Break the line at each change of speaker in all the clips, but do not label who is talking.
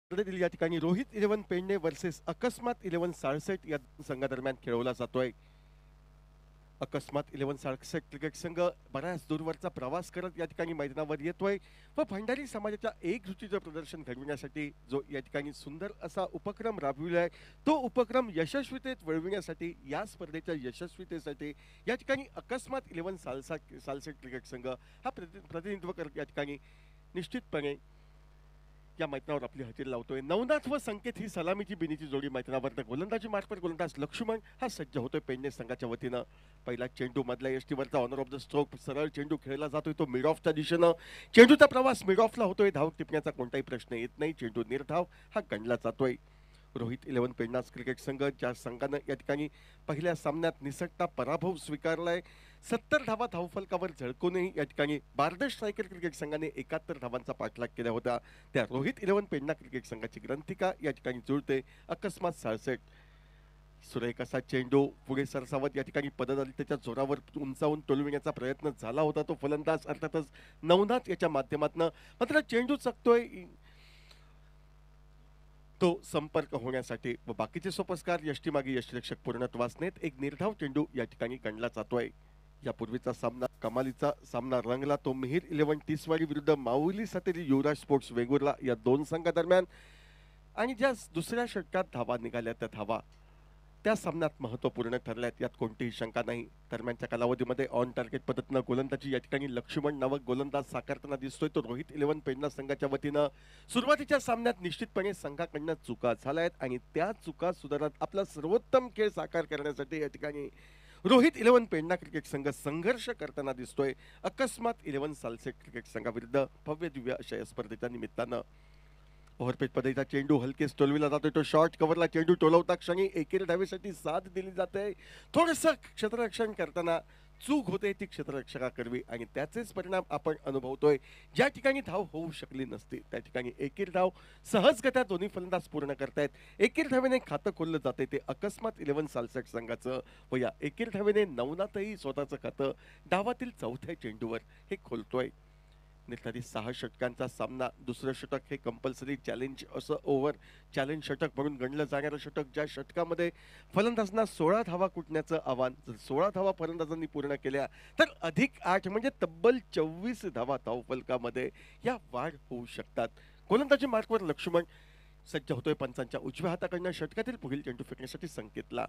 स्पर्धेतील या ठिकाणी रोहित 11 पेडणे वर्सेस अकस्मात 11 साळसेट या संघादरम्यान खेळवला जातोय. अकस्मात 11 साळसेट क्रिकेट संघ बऱ्याच दूरवरचा प्रवास करत या ठिकाणी मैदानावर येतोय व भंडारी समाजाच्या एकजुटीचं प्रदर्शन घडविण्यासाठी जो या ठिकाणी सुंदर असा उपक्रम राबविला आहे, तो उपक्रम यशस्वीतेत वळविण्यासाठी या स्पर्धेच्या यशस्वीतेसाठी या ठिकाणी अकस्मात 11 साळसेट क्रिकेट संघ हा प्रतिनिधित्व करत या ठिकाणी निश्चितपणे या मैदानावर आपली हजेरी लावतोय. नवनाथ व संकेत ही सलामीची बिनीची जोडी मैदानावर गोलंदाजी मार्फत गोलंदाज लक्ष्मण हा सज्ज होतोय पेडणे संघाच्या वतीनं. पहिला चेंडू मधल्या यष्टीवरचा ऑनर ऑफ द स्ट्रोक सरळ चेंडू खेळला जातोय, तो मिड ऑफच्या दिशेनं. चेंडूचा प्रवास मिड ऑफला होतोय, धाव टिपण्याचा कोणताही प्रश्न येत नाही. चेंडू निर्धाव हा गणला जातोय. रोहित 11 पेडणा क्रिकेट संघ ज्या संघानं या ठिकाणी पहिल्या सामन्यात निसटता पराभव स्वीकारलाय, 70 धावा धावफलकावर झळकूनही या ठिकाणी बारदेश स्ट्रायकर क्रिकेट संघाने 71 धावांचा पाठलाग केला होता. त्या रोहित 11 पेडणा क्रिकेट संघाची ग्रंथिका या ठिकाणी जुळते. अकस्मात साळसेट सुरेख असा चेंडू पुढे सरसावत या ठिकाणी पददलितेच्या जोरावर उंचावून टोलविण्याचा प्रयत्न झाला होता. तो फलंदाज अर्थातच नवनाथ याच्या माध्यमातून, मात्र चेंडू चकतोय तो संपर्क होण्यासाठी व बाकीचे सोपस्कार यष्टीमागे यष्टीरक्षक पूर्णत्वास नेत एक निर्धाव चेंडू या ठिकाणी गणला जातोय. यापूर्वीचा सामना कमालीचा सामना रंगला, तो मिहीर 11 टिसवाडी विरुद्ध माऊली सातेरी युवराज स्पोर्ट्स वेंगुर्ला या दोन संघादरम्यान. आणि ज्या दुसऱ्या षटकात धावा निघाल्या त्या धावा त्या सामन्यात महत्वपूर्ण ठरल्यात, यात कोणतीही शंका नाही. दरम्यानच्या कालावधीमध्ये ऑन टार्गेट पद्धतीनं गोलंदाजी या ठिकाणी लक्ष्मण नावक गोलंदाज साकारताना दिसतोय, तो रोहित 11 पेडणा संघाच्या वतीनं. सुरुवातीच्या सामन्यात निश्चितपणे संघाकडनं चुका झाल्या आहेत आणि त्या चुका सुधारत आपला सर्वोत्तम खेळ साकार करण्यासाठी या ठिकाणी रोहित 11 पेडणा क्रिकेट संघ संघर्ष करताना दिसतोय. अकस्मात 11 साळसेट क्रिकेट संघाविरुद्ध भव्य दिव्य अशा या स्पर्धेच्या निमित्तानं ओव्हरपेच पद्धतीचा चेंडू हलकेच टोलविला जातोय, तो शॉर्ट कव्हरला चेंडू टोलवता क्षणी एकेरी धावेसाठी साथ दिली जाते. थोडंसं क्षेत्ररक्षण करताना चूक होते ती क्षेत्ररक्षकाकरवी आणि त्याचेच परिणाम आपण अनुभवतोय. ज्या ठिकाणी धाव होऊ शकली नसती त्या ठिकाणी एकेरी धाव सहजगत्या दोन्ही फलंदाज पूर्ण करतायत. एकेरी धावेने खातं खोललं जाते ते अकस्मात 11 साळसेट संघाचं व या एकेरी धावेने नवनाथही स्वतःचं खातं डावातील चौथ्या चेंडूवर हे खोलतोय. निर्धारित 6 षटकांचा सामना, दुसरं षटक हे कंपल्सरी चॅलेंज असं ओव्हर चॅलेंज षटक म्हणून गणलं जाणारं षटक, ज्या षटकामध्ये फलंदाजांना 16 धावा कुटण्याचं आव्हान. जर 16 धावा फलंदाजांनी पूर्ण केल्या तर अधिक 8 म्हणजे तब्बल 24 धावा धावफलकामध्ये या वाढ होऊ शकतात. गोलंदाजी मार्कवर लक्ष्मण सज्ज होतोय पंचांच्या उजव्या हाताकडनं. षटकातील पुढील चेंडू फेकण्यासाठी संकेतला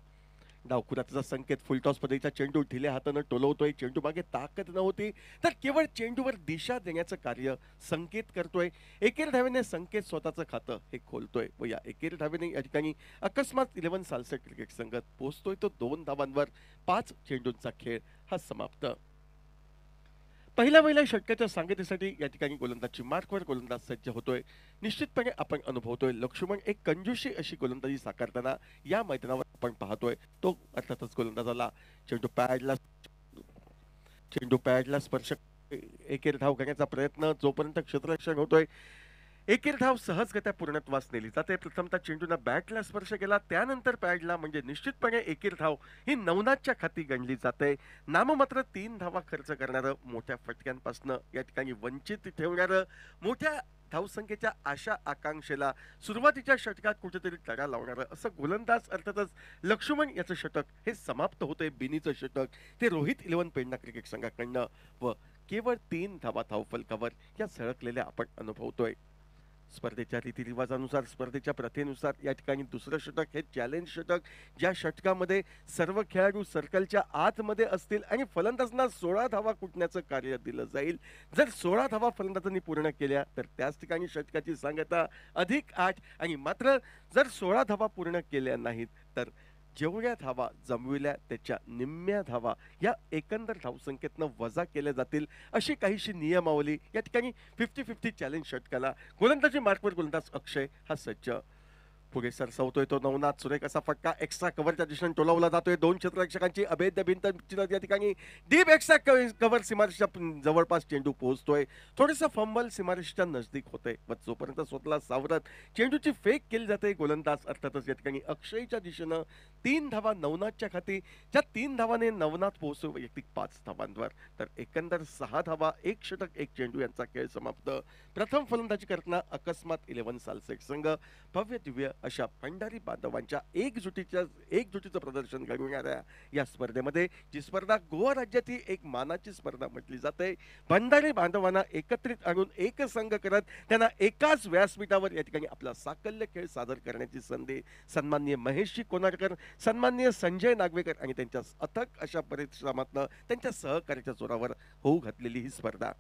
डावखुराचा संकेत फुलटॉस पद्धतीचा चेंडू ढिल्या हातानं टोलवतोय. चेंडू मागे ताकद नव्हती तर केवळ चेंडूवर दिशा देण्याचं कार्य संकेत करतोय. एकेरी धावेने संकेत स्वतःचं खातं हे खोलतोय व या एकेरी धावेने या ठिकाणी अकस्मात 11 साळसेट क्रिकेट संघ पोहोचतोय तो 2 धावांवर. 5 चेंडूंचा खेळ हा समाप्त. पहिल्या षटकाच्या सांगतेसाठी या ठिकाणी गोलंदाजी मार्कवर गोलंदाज सज्ज होतोय. निश्चितपणे आपण अनुभवतोय लक्ष्मण एक कंजूशी अशी गोलंदाजी साकारताना या मैदानावर आपण पाहतोय. तो अर्थातच गोलंदाजाला चेंडू पॅडला स्पर्श एकेरी धाव घेण्याचा प्रयत्न, जोपर्यंत क्षेत्ररक्षण होतोय एकेरी धाव सहजगत्या पूर्णत्वास नेली जाते. प्रथमतः चेंडूला बॅटला स्पर्श केला, त्यानंतर पॅडला, म्हणजे निश्चितपणे एकेरी धाव ही नवनाथच्या खाती गणली जाते. नाममात्र 3 धावा खर्च करणारं, मोठ्या फटक्यांपासून या ठिकाणी वंचित ठेवणारं, मोठ्या धावसंख्येच्या आशा आकांक्षेला सुरुवातीच्या षटकात कुठेतरी तडा लावणारं असं गोलंदाज अर्थातच लक्ष्मण याचं षटक हे समाप्त होते. बिनीचं षटक ते रोहित 11 पेडणा क्रिकेट संघाकडनं व केवळ 3 धावा धावफलकावर या झळकलेल्या आपण अनुभवतोय. स्पर्धेच्या रीतिरिवाजानुसार, स्पर्धेच्या प्रथेनुसार या ठिकाणी दुसरं षटक हे चॅलेंज षटक, ज्या षटकामध्ये सर्व खेळाडू सर्कलच्या आतमध्ये असतील आणि फलंदाजांना 16 धावा कुटण्याचं कार्य दिलं जाईल. जर 16 धावा फलंदाजांनी पूर्ण केल्या तर त्याच ठिकाणी षटकाची सांगता अधिक 8 आणि मात्र जर 16 धावा पूर्ण केल्या नाहीत तर जेवढ्या धावा जमविल्या त्याच्या निम्म्या धावा या एकंदर धावसंख्येतनं वजा केल्या जातील, अशी काहीशी नियमावली या ठिकाणी 50-50 चॅलेंज षटकाला गोलंदाजी मार्कवर गोलंदाज अक्षय हा सज्ज. पुढे सरसावतोय तो नवनाथ. सुरेख असा फटका एक्स्ट्रा कव्हरच्या दिशेने टोलावला जातोय. दोन क्षेत्ररक्षकांची अभेद्य भिंत या ठिकाणी डीप एक्स्ट्रा कव्हर सीमारेषच्या जवळपास चेंडू पोहोचतोय. थोडंसं फंबल सीमारेषच्या नजदीक होतंय, पण जोपर्यंत स्वतःला सावरत चेंडूची फेक केली जाते गोलंदाज अर्थातच या ठिकाणी अक्षयच्या दिशेनं 3 धावा नवनाथच्या खाती. ज्या 3 धावाने नवनाथ पोहोचतो वैयक्तिक 5 धावांवर. तर एकंदर 6 धावा, 1 षटक, 1 चेंडू यांचा खेळ समाप्त. प्रथम फलंदाजी करताना अकस्मात 11 सालसेट संघ भव्य दिव्य अशा भंडारी बांधवांच्या एकजुटीचं प्रदर्शन घडविणाऱ्या या स्पर्धेमध्ये, जी स्पर्धा गोवा राज्यातील एक मानाची स्पर्धा म्हटली जाते, भंडारी बांधवांना एकत्रित आणून एक संघ करत त्यांना एकाच व्यासपीठावर या ठिकाणी आपला साकल्य खेळ सादर करण्याची संधी सन्माननीय महेशजी कोनारकर, सन्माननीय संजय नागवेकर आणि त्यांच्या अथक अशा परिश्रमातनं त्यांच्या सहकार्याच्या जोरावर होऊ घातलेली ही स्पर्धा.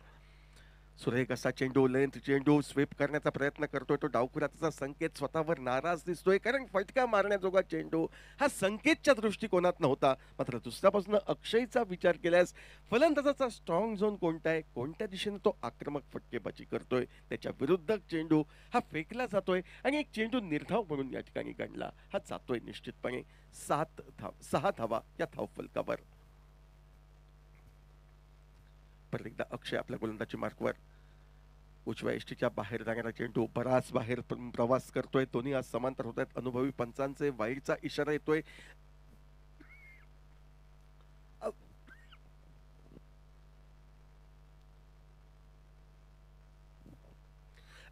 सुरेख असा चेंडू, लेंथ चेंडू स्वीप करण्याचा प्रयत्न करतोय तो डावखुराचा. संकेत स्वतःवर नाराज दिसतोय, कारण फटका मारण्याजोगा चेंडू हा संकेतच्या दृष्टिकोनात नव्हता. मात्र दुसऱ्यापासून अक्षयचा विचार केल्यास फलंदाजाचा स्ट्रॉंग झोन कोणता आहे, कोणत्या दिशेने तो आक्रमक फटकेबाजी करतोय, त्याच्या विरुद्ध चेंडू हा फेकला जातोय आणि एक चेंडू निर्धाव म्हणून या ठिकाणी गणला. हा जातोय निश्चितपणे 6 धावा या धावफलकावर. परत एकदा अक्षय आपल्या गोलंदाजी मार्कवर. उजव्या एष्टीच्या बाहेर जाणारा चेंडू बराच बाहेर प्रवास करतोय. दोन्ही आज समांतर होत आहेत. अनुभवी पंचांचे वाईडचा इशारा येतोय.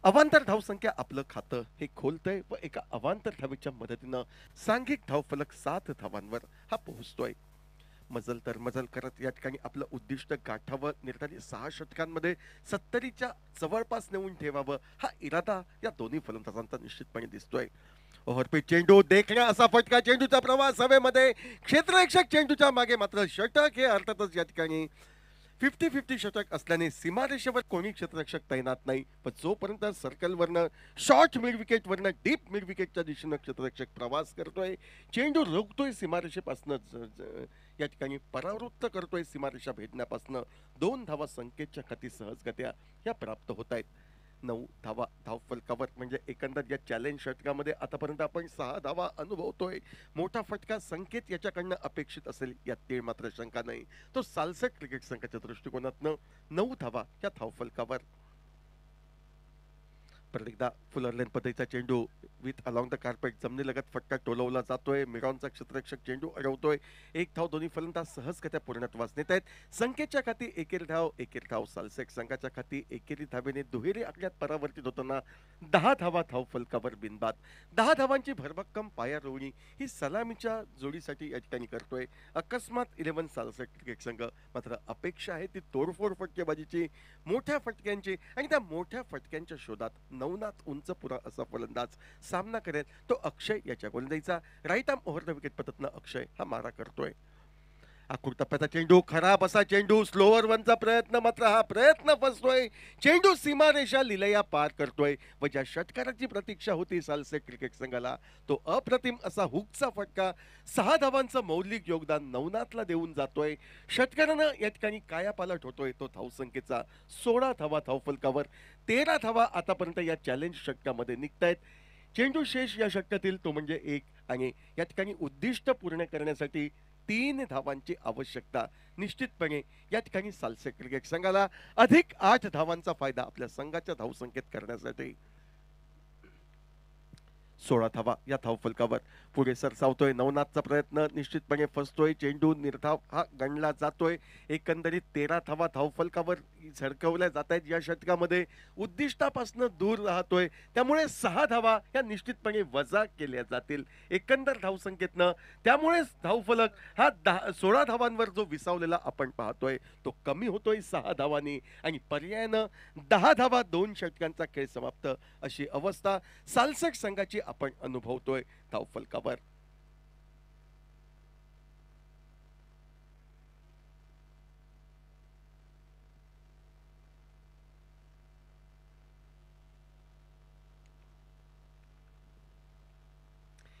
अवांतर धावसंख्या आपलं खातं हे खोलतंय व एका अवांतर धावेच्या मदतीनं सांघिक धावफलक 7 धावांवर हा पोहोचतोय. मजल तर मजल करत या ठिकाणी आपलं उद्दिष्ट गाठावं, निर्धारित 6 षटकांमध्ये 70च्या जवळपास नेऊन ठेवावं, हा इरादा या दोन्ही फलंदाजांचा निश्चितपणे दिसतोय. ओव्हरपीच चेंडू, देखण्या असा फटका, चेंडूचा प्रवास हवेमध्ये, क्षेत्ररक्षक चेंडूच्या मागे. मात्र षटक हे अर्थातच या ठिकाणी 50-50 षटक असल्याने सीमारेषेवर कोणी क्षेत्ररक्षक तैनात नाही. पण जोपर्यंत सर्कलवरनं शॉर्ट मिड विकेटवरनं डीप मिड विकेटच्या दिशेनं क्षेत्ररक्षक प्रवास करतोय, चेंडू रोखतोय सीमारेषेपासून, या ठिकाणी परावृत्त करतोय सीमारेषा भेदण्यापासून, 2 धावा संकेतच्या खाती सहजगत्या या प्राप्त होत आहेत. 9 धावा धावफलकावर. म्हणजे एकंदर या चॅलेंज षटकामध्ये आतापर्यंत आपण 6 धावा अनुभवतोय. मोठा फटका संकेत याच्याकडनं अपेक्षित असेल यात तीळ मात्र शंका नाही. तो सालसेट क्रिकेट संघाच्या दृष्टिकोनातनं 9 धावा या धावफलकावर. परत एकदा फुलर लेन पद्धतीचा चेंडू विथ अलॉंग द कार्पेट जमिनीलगत फटका टोलवला जातोय. मिराउनचा क्षेत्ररक्षक चेंडू अडवतोय. 1 धाव दोन्ही फलंदाज सहजगत्या पूर्णत्वास नेत आहेत. संकेतच्या खाती एकेरी धाव सालसेट संघाच्या खाती एकेरी धावेने दुहेरी आकड्यात परावर्तित होताना 10 धावा धावफलकावर बिनबाद. 10 धावांची भरभक्कम पायारोवणी ही सलामीच्या जोडीसाठी या ठिकाणी करतोय अकस्मात 11 सालसेट क्रिकेट संघ. मात्र अपेक्षा आहे ती तोडफोड फटकेबाजीची, मोठ्या फटक्यांची, आणि त्या मोठ्या फटक्यांच्या शोधात नवनाथ उंचपुरा असा फलंदाज सामना करेल. तो अक्षय याच्या गोलंदाजीचा. Right arm over the wicket पद्धतीनं अक्षय हा मारा करतोय. आखूड टप्प्याचा चेंडू, खराब असा चेंडू, स्लोअर वनचा प्रयत्न, मात्र हा प्रयत्न फसतोय. चेंडू सीमारेषा लिलया पार करतोय व ज्या षटकाराची प्रतीक्षा होती सालसेट क्रिकेट संघाला, तो अप्रतिम असा हुकचा फटका 6 धावांचं मौलिक योगदान नवनाथला देऊन जातोय. षटकारानं या ठिकाणी कायापालट होतोय तो धावसंख्येचा. 16 धावा धावफलकावर. 13 धावा आतापर्यंत या चॅलेंज षटकामध्ये निघतायत. चेंडू शेष या षटकातील तो म्हणजे 1, आणि या ठिकाणी उद्दिष्ट पूर्ण करण्यासाठी 3 धावांची आवश्यकता. निश्चितपणे या ठिकाणी सालसेट क्रिकेट संघाला अधिक 8 धावांचा फायदा आपल्या संघाच्या धावसंख्येत करण्यासाठी. 16 धावा या धावफलकावर. पुढे सरसावतोय नवनाथचा प्रयत्न निश्चितपणे फसतोय. चेंडू निर्धाव हा गणला जातोय. एकंदरीत 13 धावा धावफलकावर झळकवल्या जात आहेत या षटकामध्ये. उद्दिष्टापासून दूर राहतोय, त्यामुळे 6 धावा या निश्चितपणे वजा केल्या जातील एकंदर धावसंख्येतनं. त्यामुळे धावफलक हा 16 धावांवर जो विसावलेला आपण पाहतोय तो कमी होतोय 6 धावांनी, आणि पर्यायानं 10 धावा 2 षटकांचा खेळ समाप्त अशी अवस्था सालसेट संघाची आपण अनुभवतोय धावफलकावर.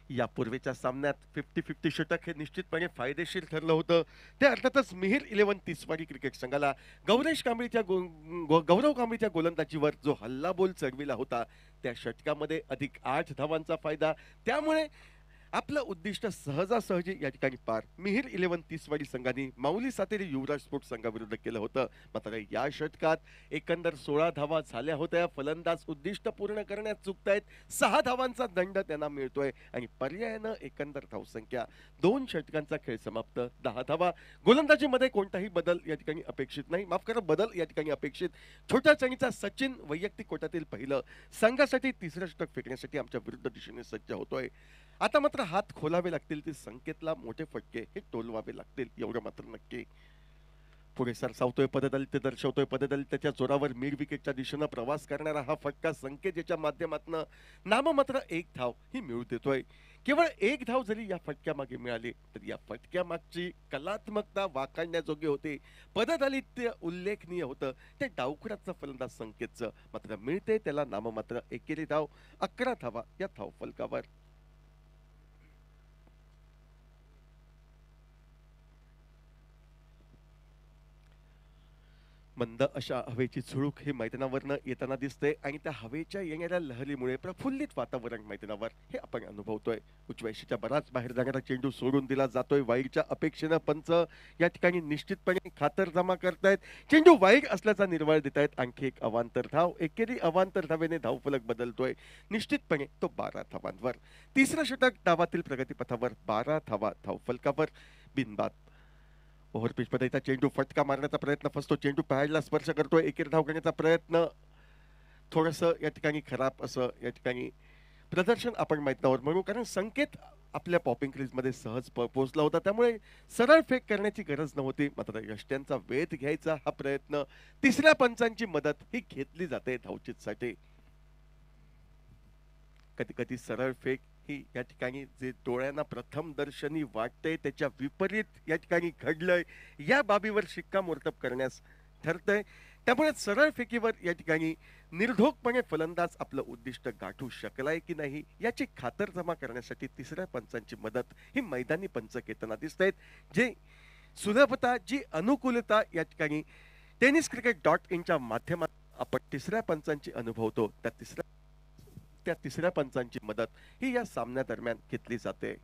यापूर्वीच्या सामन्यात 50-50 षटक हे निश्चितपणे फायदेशीर ठरलं होतं. ते अर्थातच मिहीर 11 तिसवाडी क्रिकेट संघाला गौरव कांबळीच्या गोलंदाजीवर जो हल्लाबोल चढविला होता त्या षटकामध्ये अधिक 8 धावांचा फायदा. त्यामुळे आपलं उद्दिष्ट सहजासहजी या ठिकाणी पार मिहीर 11 तिसवाडी संघाने माऊली सातेरी युवराज स्पोर्ट्स संघाविरुद्ध केलं होतं. मात्र या षटकात एकंदर 16 धावा झाल्या होत्या. फलंदाज उद्दिष्ट पूर्ण करण्यात चुकतायत. 6 धावांचा दंड त्यांना मिळतोय आणि पर्यायानं एकंदर धावसंख्या 2 षटकांचा खेळ समाप्त 10 धावा. गोलंदाजीमध्ये कोणताही बदल या ठिकाणी अपेक्षित नाही. माफ करा, बदल या ठिकाणी अपेक्षित. छोट्या चणीचा सचिन वैयक्तिक कोट्यातील पहिलं, संघासाठी तिसरं षटक फेकण्यासाठी आमच्या विरुद्ध दिशेने सज्ज होतोय. आता मात्र हात खोलावे लागतील, ते संकेतला मोठे फटके हे टोलवावे लागतील, एवढं मात्र नक्की. पुढे सरसावतोय पददलित, दर्शवतोय पददलितच्या जोरावर मिड विकेटच्या दिशेनं प्रवास करणारा हा फटका संकेत याच्या माध्यमातून नाममात्र 1 धाव ही मिळू देतोय. केवळ 1 धाव जरी या फटक्या मागे मिळाली तर या फटक्या मागची कलात्मकता वाखाणण्याजोगी होते. पददलित उल्लेखनीय होतं ते डावखुराचा फलंदाज संकेतचं. मात्र मिळते त्याला नाममात्र एकेरी धाव. 11 धावा या धाव फलकावर. मंद अशा हवेची झुळूक हे मैदानावरनं येताना दिसते आणि त्या हवेच्या येणाऱ्या लहरीमुळे प्रफुल्लित वातावरण मैदानावर हे आपण अनुभवतोय. उच्चवैशीच्या बराच बाहेर जाणारा चेंडू सोडून दिला जातोय. वाईडच्या अपेक्षेनं पंच या ठिकाणी निश्चितपणे खातरजमा करतायत. चेंडू वाईड असल्याचा निर्वाळ देतायत. आणखी एक अवांतर धाव. एकेरी अवांतर धावेने धावफलक बदलतोय निश्चितपणे तो 12 धावांवर. तिसरं षटक डावातील प्रगतीपथावर 12 धावा धावफलकावर. बिनबाद. ओव्हरपिच पद्धतीचा चेंडू फटका मारण्याचा प्रयत्न फसतो. चेंडू पॅडला स्पर्श करतोय. एकेरी धाव घेण्याचा प्रयत्न थोडस या ठिकाणी खराब असं या ठिकाणी प्रदर्शन आपण मैदानावर म्हणू, कारण संकेत आपल्या पॉपिंग क्रीज मध्ये सहज पोहोचला होता, त्यामुळे सरळ फेक करण्याची गरज नव्हती. मात्र यष्ट्यांचा वेध घ्यायचा हा प्रयत्न, तिसऱ्या पंचांची मदत ही घेतली जाते धावचीतसाठी. कधी कधी सरळ फेक ही या ठिकाणी जे डोळ्यांना प्रथम दर्शनी वाटते त्याच्या विपरीत या ठिकाणी घडलंय, या बाबीवर शिक्कामोर्तब करण्यास ठरतंय. त्यामुळे सरळ फेकीवर या ठिकाणी निर्धोकपणे फलंदाज आपलं उद्दिष्ट गाठू शकलाय की नाही याची खातरजमा करण्यासाठी तिसऱ्या पंचांची मदत ही मैदानी पंच घेताना दिसत आहेत. जे सुलभता, जी अनुकूलता या ठिकाणी tenniscricket.in च्या माध्यमातून आपण तिसऱ्या पंचांची अनुभवतो, त्या तिसऱ्या पंचांची मदत ही या सामन्या दरम्यान घेतली जाते.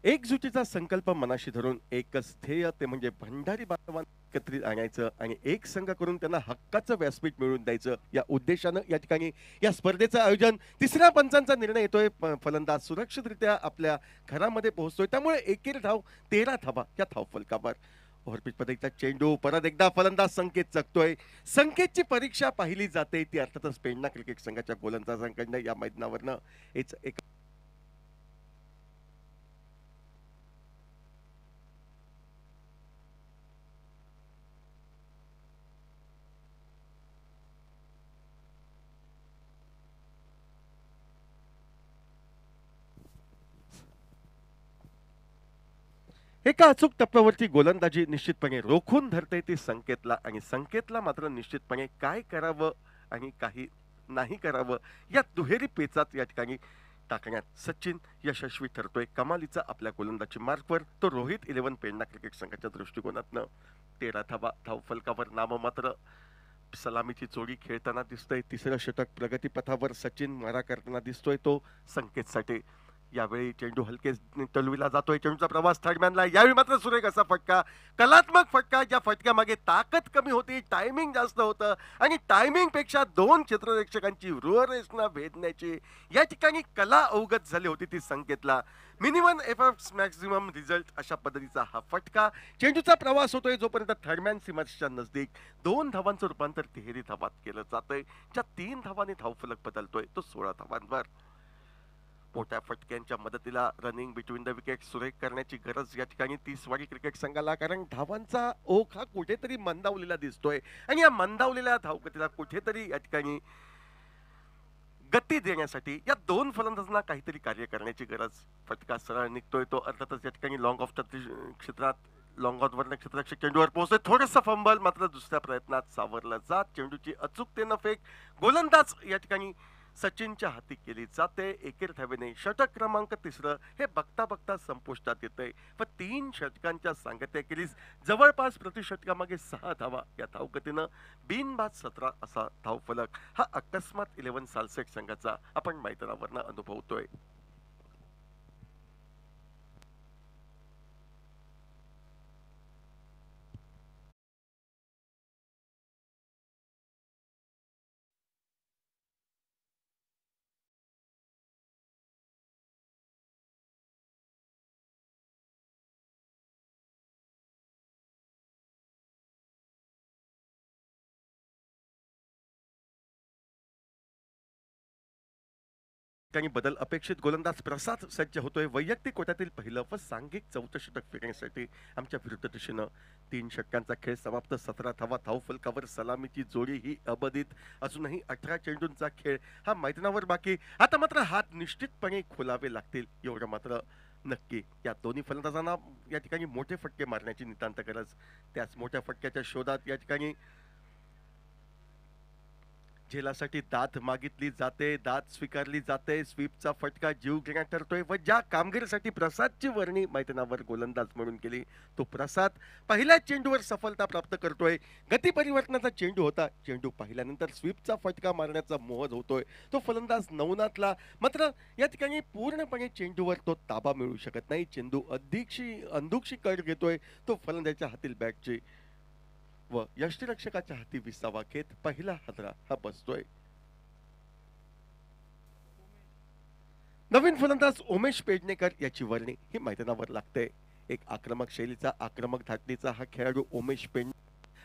एकजुटीचा संकल्प मनाशी धरून एकच ध्येय, ते म्हणजे भंडारी बांधवांना एकत्रित आणायचं आणि एक संघ करून त्यांना हक्काचं व्यासपीठ मिळवून द्यायचं, या उद्देशानं या ठिकाणी या स्पर्धेचं आयोजन. तिसऱ्या पंचांचा निर्णय येतोय. फलंदाज सुरक्षितरित्या आपल्या घरामध्ये पोहोचतोय. त्यामुळे एकेरी धाव 13 धावा या धावफलकावर. ओव्हरपिच पद्धतीचा चेंडू परत एकदा फलंदाज संकेत चकतोय. संकेतची परीक्षा पाहिली जाते ती अर्थातच पेडणा क्रिकेट संघाच्या गोलंदाजांकडनं या मैदानावरनं. एका अचूक टप्प्यावरती गोलंदाजी निश्चितपणे रोखून धरते ती संकेतला, आणि संकेतला मात्र निश्चितपणे काय करावं आणि काही नाही करावं या दुहेरी पेचात या ठिकाणी टाकण्यात सचिन यशस्वी ठरतोय. कमालीचा आपल्या गोलंदाजी मार्कवर तो रोहित 11 पेडणा क्रिकेट संघाच्या दृष्टिकोनातनं 13 धावा धावफलकावर. नाममात्र सलामीची जोडी खेळताना दिसतोय. तिसरं षटक प्रगतीपथावर सचिन मारा करताना दिसतोय तो संकेतसाठी. यावेळी चेंडू हलके टलविला जातोय. चेंडूचा प्रवास थर्डमॅनला. यावेळी मात्र सुरेख असा फटका, कलात्मक फटका, ज्या फटक्यामागे ताकद कमी होती, टायमिंग जास्त होतं आणि टायमिंग पेक्षा 2 क्षेत्ररक्षकांची रूहरेषणा भेदण्याची या ठिकाणी कला अवगत झाली होती ती संकेतला. मिनिमम एफर्ट्स मॅक्झिमम रिझल्ट अशा पद्धतीचा हा फटका. चेंडूचा प्रवास होतोय जोपर्यंत थर्डमॅन सीमाच्या नजदीक 2 धावांचं रूपांतर तिहेरी धावात केलं जातंय. ज्या 3 धावांनी धावफलक बदलतोय तो 16 धावांवर. मोठ्या फटक्यांच्या मदतीला रनिंग बिटवीन द विकेट सुरेख करण्याची गरज या ठिकाणी 30 क्रिकेट संघाला, कारण धावांचा ओघ हा कुठेतरी मंदावलेला दिसतोय आणि या मंदावलेल्या धावगतीला कुठेतरी या ठिकाणी गती देण्यासाठी या 2 फलंदाजांना काहीतरी कार्य करण्याची गरज. फटका सरळ निघतोय तो अर्थातच या ठिकाणी लॉंग ऑफ क्षेत्रात लॉंग ऑफ वरनं क्षेत्ररक्षक चेंडूवर पोहोचतोय. थोडंसं फंबल मात्र दुसऱ्या प्रयत्नात सावरलं जात. चेंडूची अचूकतेनं फेक गोलंदाज या ठिकाणी सचिनच्या हाती केली जाते. एकेर धावेने षटक क्रमांक 3 हे बघता बघता संपुष्टात येतंय व 3 षटकांच्या सांगत्याखेरीज जवळपास प्रतिषटकामागे 6 धावा या धावगतीनं बिनबाद 17 असा धावफलक हा अकस्मात 11 सालसेट संघाचा आपण मैदानावरनं अनुभवतोय. ठिकाणी बदल अपेक्षित. गोलंदाज प्रसाद सज्ज होतोय वैयक्तिक कोट्यातील पहिलं व सांघिक 4थं षटक फेकण्यासाठी. आमच्या विरुद्ध दिशेनं 3 षटकांचा खेळ समाप्त. 17 धावा धावफलकावर. सलामीची जोडी ही अबाधित. अजूनही 18 चेंडूंचा खेळ हा मैदानावर बाकी. आता मात्र हात निश्चितपणे खोलावे लागतील एवढं मात्र नक्की. या दोन्ही फलंदाजांना या ठिकाणी मोठे फटके मारण्याची नितांत गरज. त्याच मोठ्या फटक्याच्या शोधात या ठिकाणी झेलासाठी दाद मागितली जाते, दाद स्वीकारली जाते. स्वीपचा फटका जीव घेण्यात ठरतोय व ज्या कामगिरीसाठी प्रसादची वर्णी मैदानावर गोलंदाज म्हणून केली तो प्रसाद पहिल्या चेंडूवर सफलता प्राप्त करतोय. गती परिवर्तनाचा चेंडू होता. चेंडू पाहिल्यानंतर स्वीपचा फटका मारण्याचा मोह होतोय तो फलंदाज नवनाथला. मात्र या ठिकाणी पूर्णपणे चेंडूवर तो ताबा मिळू शकत नाही. चेंडू अंधुकशी कड घेतोय तो फलंदाजाच्या हातील बॅटची व यष्टीरक्षकाच्या हाती 20वा घेत पहिला हादरा हा बसतोय. नवीन फलंदाज उमेश पेडणेकर याची वर्णी ही मैदानावर लागते. एक आक्रमक शैलीचा, आक्रमक धाटणीचा हा खेळाडू उमेश पेडणे.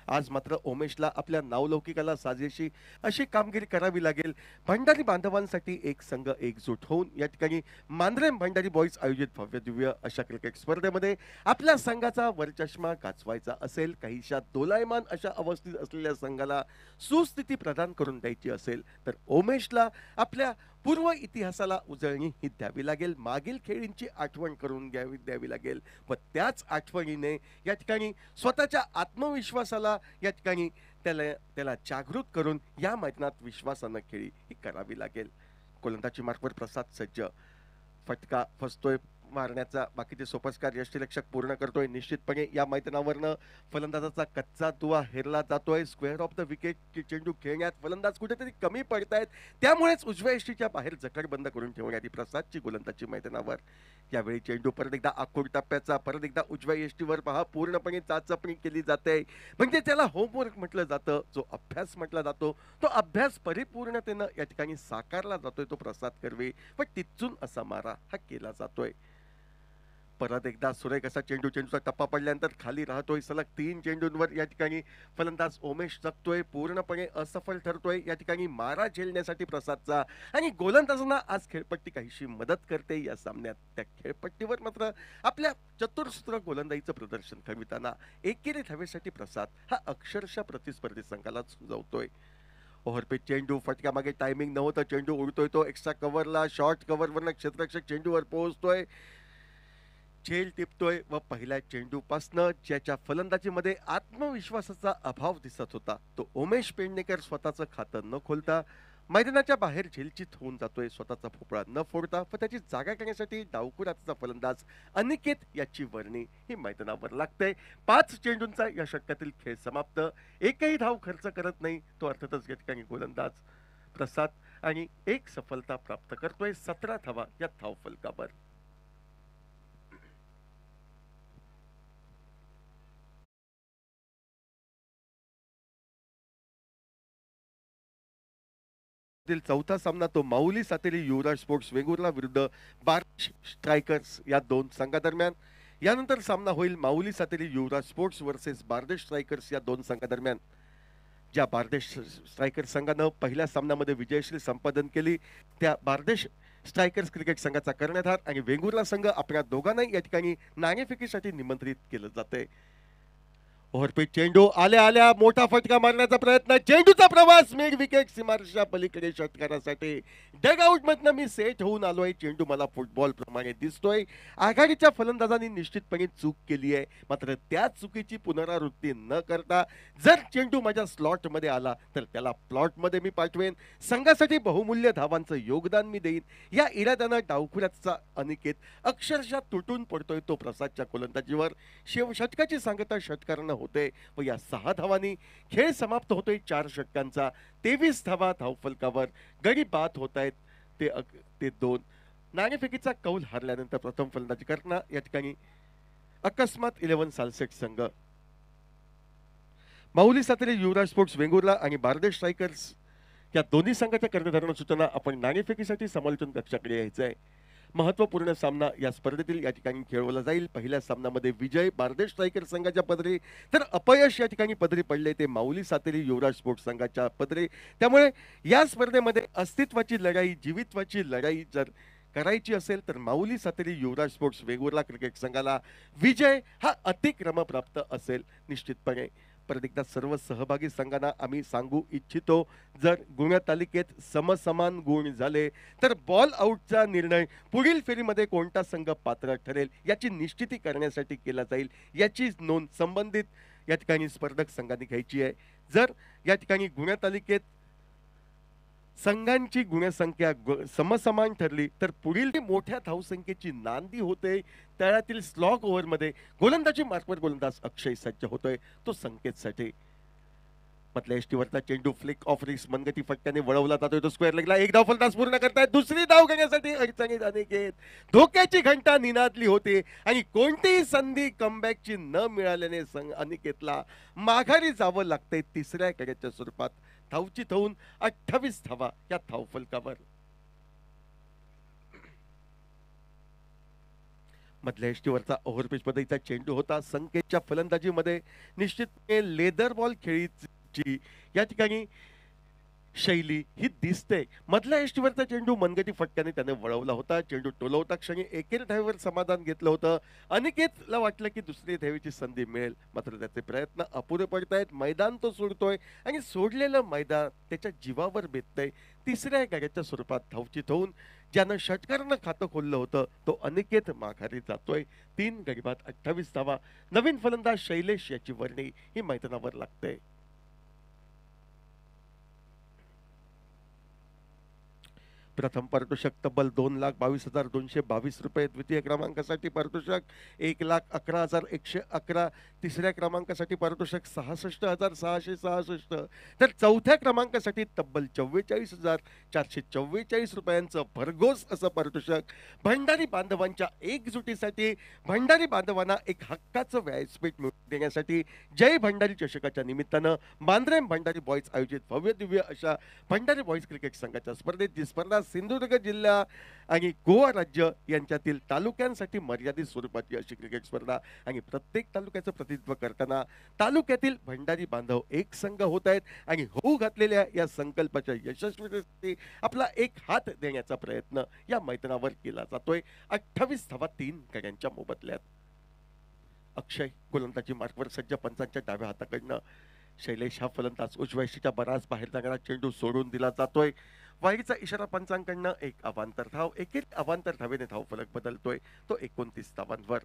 आज मात्र उमेशला आपल्या नावलौकिकाला साजेशी अशी कामगिरी करावी लागेल. भंडारी बांधवांसाठी एक संघ एकजूट होऊन या ठिकाणी मांद्रे भंडारी बॉईज आयोजित भव्य दिव्य अशा क्रिकेट स्पर्धेमध्ये आपल्या संघाचा वरचष्मा गाजवायचा असेल, काहीशा दोलायमान अशा अवस्थेत असलेल्या संघाला सुस्थिती प्रदान करून द्यायची असेल तर उमेशला आपल्या पूर्व इतिहासाला उजळणी ही द्यावी लागेल. मागील खेळींची आठवण करून द्यावी लागेल व त्याच आठवणीने या ठिकाणी स्वतःच्या आत्मविश्वासाला या ठिकाणी त्याला जागृत करून या मैदानात विश्वासानं खेळी ही करावी लागेल. गोलंदाजी मार्कवर प्रसाद सज्ज. फटका फसतोय मारण्याचा बाकीचे सोपस्कार यष्टीरक्षक पूर्ण करतोय. निश्चितपणे या मैदानावरनं फलंदाजाचा कच्चा दुवा हेरला जातोय. स्क्वेअर ऑफ द विकेट चेंडू खेळण्यात फलंदाज कुठेतरी कमी पडतायत. त्यामुळेच उजव्या यष्टीच्या बाहेर जखड बंद करून ठेवण्यात प्रसादची गोलंदाजी मैदानावर. यावेळी चेंडू परत एकदा आखूड टप्प्याचा, परत एकदा उजव्या यष्टीवर पहा पूर्णपणे चाचपणी केली जाते. म्हणजे त्याला होमवर्क म्हटलं जातं, जो अभ्यास म्हटला जातो तो अभ्यास परिपूर्णतेनं या ठिकाणी साकारला जातोय तो प्रसाद कर्वे व तिथून असा मारा हा केला जातोय. परत एकदा सुरेख असा चेंडूचा टप्पा पडल्यानंतर खाली राहतोय. सलग 3 चेंडूंवर या ठिकाणी फलंदाज उमेश जगतोय, पूर्णपणे असफल ठरतोय या ठिकाणी मारा झेलण्यासाठी प्रसादचा. आणि गोलंदाजांना आज खेळपट्टी काहीशी मदत करते या सामन्यात. त्या खेळपट्टीवर मात्र आपल्या चतुरसूत्र गोलंदाजीचं प्रदर्शन करविताना एकेरी धावेसाठी प्रसाद हा अक्षरशः प्रतिस्पर्धी संघाला झुंजवतोय. ओव्हरपिच चेंडू, फटक्यामागे टायमिंग नव्हतं, चेंडू उडतोय तो एक्स्ट्रा कव्हरला, शॉर्ट कव्हरवरनं क्षेत्ररक्षक चेंडूवर पोहोचतोय, झेल टिपतोय व पहिल्या चेंडूपासनं ज्याच्या फलंदाजीमध्ये आत्मविश्वासाचा अभाव दिसत होता तो उमेश पेडणेकर स्वतःचं खातं न खोलता मैदानाच्या बाहेर झेलचित होऊन जातोय. स्वतःचा भोपळा न फोडता व त्याची जागा करण्यासाठी डावकुराचा फलंदाज अनिकेत याची वर्णी ही मैदानावर लागते. 5 चेंडूंचा या षटकातील खेळ समाप्त. एकही धाव खर्च करत नाही तो अर्थातच या ठिकाणी गोलंदाज प्रसाद आणि एक सफलता प्राप्त करतोय 17 धावा या धावफलकावर. चौथा सामना तो माऊली सातेरी युवराज स्पोर्ट्स वेंगुर्ला विरुद्ध बार्श स्ट्रायकर्स या दोन संघादरम्यान. यानंतर सामना होईल माऊली सातेरी युवराज स्पोर्ट्स वर्सेस बार्देश स्ट्रायकर्स या दोन संघादरम्यान. ज्या बार्देश स्ट्रायकर्स संघानं पहिल्या सामन्यामध्ये विजयश्री संपादन केली त्या बार्देश स्ट्रायकर्स क्रिकेट संघाचा कर्णधार आणि वेंगुर्ला संघ आपल्या दोघांनाही या ठिकाणी नाणेफेकीसाठी निमंत्रित केलं जाते. ओव्हरपीच चेंडू आल्या आल्या मोठा फटका मारण्याचा प्रयत्न, चेंडूचा प्रवास मिड विकेट सीमारेषा पलीकडे षटकारासाठी. डग आउट मधनं मी सेट होऊन आलोय, चेंडू मला फुटबॉल प्रमाणे दिसतोय. आघाडीच्या फलंदाजांनी निश्चितपणे चूक केली आहे, मात्र त्या चुकीची पुनरावृत्ती न करता जर चेंडू माझ्या स्लॉट मध्ये आला तर त्याला प्लॉट मध्ये मी पाठवेन, संघासाठी बहुमूल्य धावांचं योगदान मी देईन. या इराद्यानं डावखुऱ्याचा अनिकेत अक्षरशः तुटून पडतोय तो प्रसादच्या गोलंदाजीवर. षटकाची सांगता षटकारानं होते व या 6 धावांनी खेळ समाप्त होतोय 4 षटकांचा. 23 धावा धावफलकावर गडी बाद होत आहेत ते 2. नाणेफेकीचा कौल हारल्यानंतर प्रथम फलंदाजी करणार या ठिकाणी अकस्मात 11 सालसेट संघ. माऊली सातेरी युवराज स्पोर्ट्स वेंगुर्ला आणि बार्देश स्ट्रायकर्स या दोन्ही संघाच्या कर्णधारांना सूचना, आपण नाणेफेकीसाठी समालोचन कक्षाकडे यायचं आहे. महत्वपूर्ण सामना या स्पर्धेतील या ठिकाणी खेळवला जाईल. पहिल्या सामन्यामध्ये विजय बार्देश स्ट्रायकर संघाच्या पदरी तर अपयश या ठिकाणी पदरी पडले ते माऊली सातेरी युवराज स्पोर्ट्स संघाच्या पदरी. त्यामुळे या स्पर्धेमध्ये अस्तित्वाची लढाई, जीवित्वाची लढाई जर करायची असेल तर माऊली सातेरी युवराज स्पोर्ट्स वेंगुर्ला क्रिकेट संघाला विजय हा अतिक्रमप्राप्त असेल निश्चितपणे. परत एकदा सर्व सहभागी संघांना आम्ही सांगू इच्छितो, जर गुणतालिकेत समसमान गुण झाले तर बॉल आउटचा निर्णय पुढील फेरीमध्ये कोणता संघ पात्र ठरेल याची निश्चिती करण्यासाठी केला जाईल. याची नोंद संबंधित या ठिकाणी स्पर्धक संघांनी घ्यायची आहे. जर या ठिकाणी गुणतालिकेत संघांची गुणसंख्या समसमान ठरली तर पुढील मोठ्या धावसंख्येची नांदी होते. तळातील स्लॉग ओव्हरमध्ये गोलंदाजी मार्कवर गोलंदाज अक्षय सज्ज होतोय तो संकेतसाठी. मधल्या एष्टीवरचा चेंडू फ्लिक ऑफ रिस्क मनगटी फटक्याने वळवला जातोय तो स्क्वेअर लेगला. एक धाव फलंदाज पूर्ण करतायत, दुसरी धाव घेण्यासाठी अडचणीत अनिकेत. धोक्याची घंटा निनादली होती आणि कोणतीही संधी कमबॅकची न मिळाल्याने अनिकेतला माघारी जावं लागतंय तिसऱ्या कड्याच्या स्वरूपात. धावचित होऊन 28 धावा या धावफलकावर. मधल्या एष्टीवरचा ओव्हरपिच पद्धतीचा चेंडू होता. संकेतच्या फलंदाजीमध्ये निश्चितपणे लेदर बॉल खेळीची या ठिकाणी शैली ही दिसते. मधल्या एष्टीवरचा चेंडू मनगटी फटक्याने त्याने वळवला होता. चेंडू टोलवता क्षणी एकेर धावेवर समाधान घेतलं होतं. अनिकेतला वाटलं की दुसरी धावेची संधी मिळेल, मात्र त्याचे प्रयत्न अपुरे पडतायत. मैदान तो सोडतोय आणि सोडलेलं मैदान त्याच्या जीवावर बेततंय. तिसऱ्या गाड्याच्या स्वरूपात धावचित होऊन ज्यानं षटकारानं खातं खोललं होतं तो अनिकेत माघारी जातोय. 3 गडी बाद 28 धावा. नवीन फलंदाज शैलेश याची वर्णी ही मैदानावर लागते. प्रथम पारितोषिक तब्बल 2,22,222 रुपये. द्वितीय क्रमांकासाठी पारितोषिक 1,11,111. तिसऱ्या क्रमांकासाठी पारितोषिक 66,666. तर चौथ्या क्रमांकासाठी तब्बल 44,444 रुपयांचं भरघोस असं पारितोषिक. भंडारी बांधवांच्या एकजुटीसाठी भंडारी बांधवांना एक हक्काचं व्यासपीठ देण्यासाठी जय भंडारी चषकाच्या निमित्तानं मांद्रे भंडारी बॉयज आयोजित भव्य दिव्य अशा भंडारी बॉयज क्रिकेट संघाच्या स्पर्धेत जी स्पर्धा सिंधुदुर्ग जिल्हा आणि गोवा राज्य यांच्यातील तालुक्यांसाठी मर्यादित स्वरूपाची अशी क्रिकेट स्पर्धा आणि प्रत्येक तालुक्याचं प्रतिनिधित्व करताना तालुक्यातील भंडारी बांधव एक संघ होत आहेत आणि होऊ घातलेल्या या संकल्पाच्या यशस्वीतेसाठी आपला एक हात देण्याचा प्रयत्न या मैदानावर केला जातोय. 28 धावा 3 गड्यांच्या मोबदल्यात. अक्षय गोलंदाजी मार्कवर सज्ज. पंचांच्या डाव्या हाताकडनं शैलेश हा फलंदाज उजव्या यष्टीच्या बराच बाहेर जाणारा चेंडू सोडून दिला जातोय. वाईचा इशारा पंचांकडनं एक अवांतर धाव. एक अवांतर धावेने धाव फलक बदलतोय तो 29 धावांवर.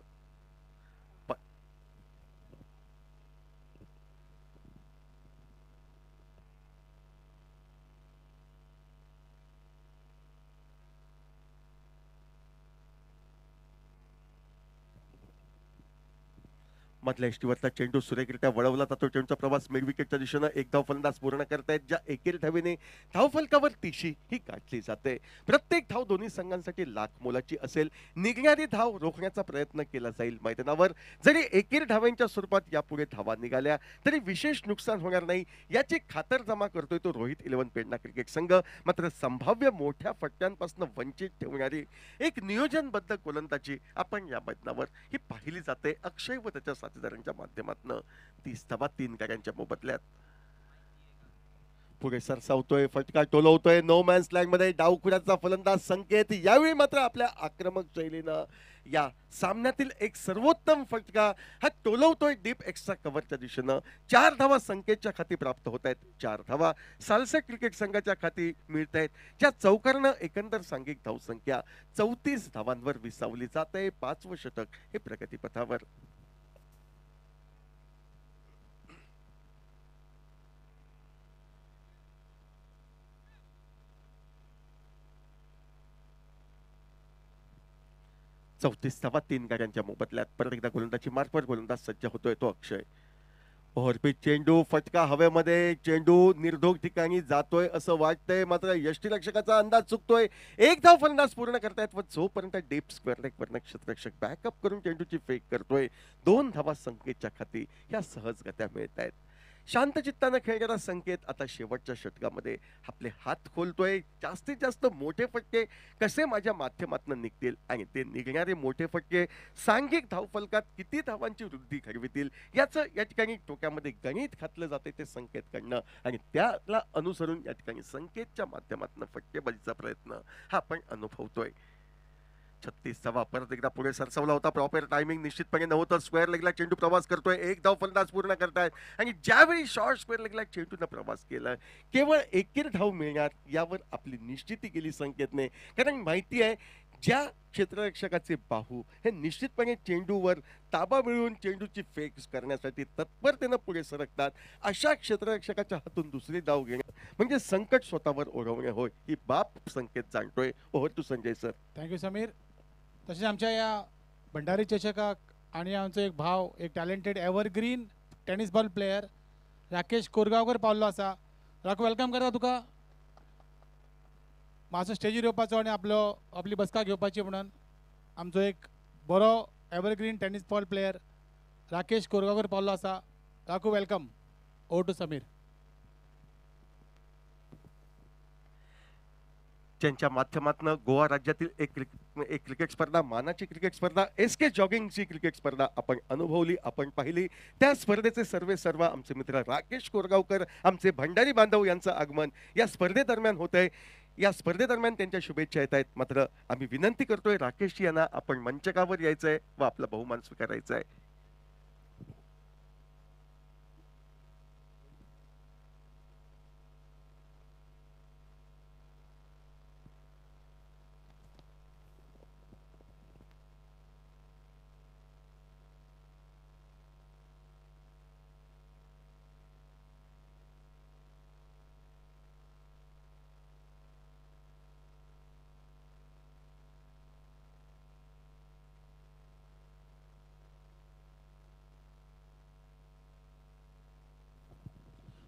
मधल्या यष्टीवरचा चेंडू सुरेखरित्या वळवला जातो. चेंडूचा प्रवास मिड विकेटच्या दिशेनं एक धाव फलंदाज पूर्ण करतायत. ज्या एकेरी धावेने धावफलकावर तिशी ही गाठली जाते. प्रत्येक धाव दोन्ही संघांसाठी लाख मोलाची असेल. निघणारी धाव रोखण्याचा प्रयत्न केला जाईल. मैदानावर जरी एकेरी धाव्यांच्या स्वरूपात यापुढे धावा निघाल्या तरी विशेष नुकसान होणार नाही याची खातरजमा करतोय तो रोहित 11 पेडणा क्रिकेट संघ. मात्र संभाव्य मोठ्या फटक्यांपासून वंचित ठेवणारी एक नियोजनबद्ध गोलंदाजी आपण या मैदानावर ही पाहिली जाते. अक्षय व त्याच्या साथीदारांच्या माध्यमातून 30 धावा 3 गड्यांच्या मोबदल्यात. पुढे सरसावतोय, फटका टोलवतोय नो मॅन्स लँड मध्ये डावखुऱ्याचा फलंदाज संकेत. यावेळी मात्र आपल्या आक्रमक शैलीनं या सामन्यातील एक सर्वोत्तम फटका हा टोलवतोय डीप एक्स्ट्रा कव्हरच्या दिशेनं. 4 धावा संकेतच्या खाती प्राप्त होत आहेत. 4 धावा सालसेट क्रिकेट संघाच्या खाती मिळत आहेत. ज्या चौकारनं एकंदर सांघिक धावसंख्या 34 धावांवर विसावली जाते. 5वं षटक हे प्रगतीपथावर. चौतीस धावा 3 गाड्यांच्या मोबदल्यात. परत एकदा गोलंदाजी मार्फत गोलंदाज सज्ज होतोय तो अक्षय. ओव्हरपिच चेंडू, फटका हवेमध्ये, चेंडू निर्धोक ठिकाणी जातोय असं वाटतंय. मात्र यष्टीरक्षकाचा अंदाज चुकतोय. एक धाव फलंदाज पूर्ण करतायत व जोपर्यंत डीप स्क्वेअर लेग वरनं क्षेत्ररक्षक बॅकअप करून चेंडूची फेक करतोय. 2 धावा संकेतच्या खाती या सहजगत्या मिळत आहेत. शांत चित्तानं खेळणारा संकेत आता शेवटच्या षटकामध्ये आपले हात खोलतोय. जास्तीत जास्त मोठे फटके कसे माझ्या माध्यमातून निघतील आणि ते निघणारे मोठे फटके सांघिक धावफलकात किती धावांची वृद्धी घडवितील याचं या ठिकाणी डोक्यामध्ये गणित घातलं जाते ते संकेत कडनं आणि त्याला अनुसरून या ठिकाणी संकेतच्या माध्यमातून फटकेबाजीचा प्रयत्न हा आपण अनुभवतोय. 36 धावा परत एकदा पुढे सरसावला होता. प्रॉपर टायमिंग निश्चितपणे नव्हतं. स्क्वेअर लेगला चेंडू प्रवास करतोय. एक धाव फलंदाज पूर्ण करतायत आणि ज्यावेळी शॉर्ट स्क्वेअर लेगला चेंडूनं प्रवास केला केवळ एकेर धाव मिळणार यावर आपली निश्चिती केली संकेतने. कारण माहिती आहे ज्या क्षेत्ररक्षकाचे बाहू हे निश्चितपणे चेंडूवर ताबा मिळवून चेंडूची फेक करण्यासाठी तत्परतेनं पुढे सरकतात. अशा क्षेत्ररक्षकाच्या हातून दुसरी धाव घेणं म्हणजे संकट स्वतःवर ओढवणे होय ही बाब संकेत जाणतोय. Over to Sanjay sir.
Thank you Sameer. तसेच आमच्या या भंडारी चषकाक आणि आमचो एक भाव एक talented evergreen tennis ball player Rakesh Korgaonkar पावल्लो आसा. राकू वेलकम करता तुका. मातसो स्टेजीर येवपाचो आणि आपली बसका घेवपाची म्हणून. आमचो एक बरो evergreen tennis ball player Rakesh Korgaonkar पावल्लो आसा. Raku welcome. Over to Sameer.
ज्यांच्या माध्यमातून गोवा राज्यातील एक क्रिकेट स्पर्धा मानाची क्रिकेट स्पर्धा SK जॉगिंगची क्रिकेट स्पर्धा आपण अनुभवली आपण पाहिली. त्या स्पर्धेचे सर्व आमचे मित्र राकेश कोरगावकर आमचे भंडारी बांधव यांचं आगमन या स्पर्धेदरम्यान होत आहे. या स्पर्धेदरम्यान त्यांच्या शुभेच्छा येत आहेत. मात्र आम्ही विनंती करतोय राकेशजी यांना आपण मंचकावर यायचंय व आपला बहुमान स्वीकारायचा आहे.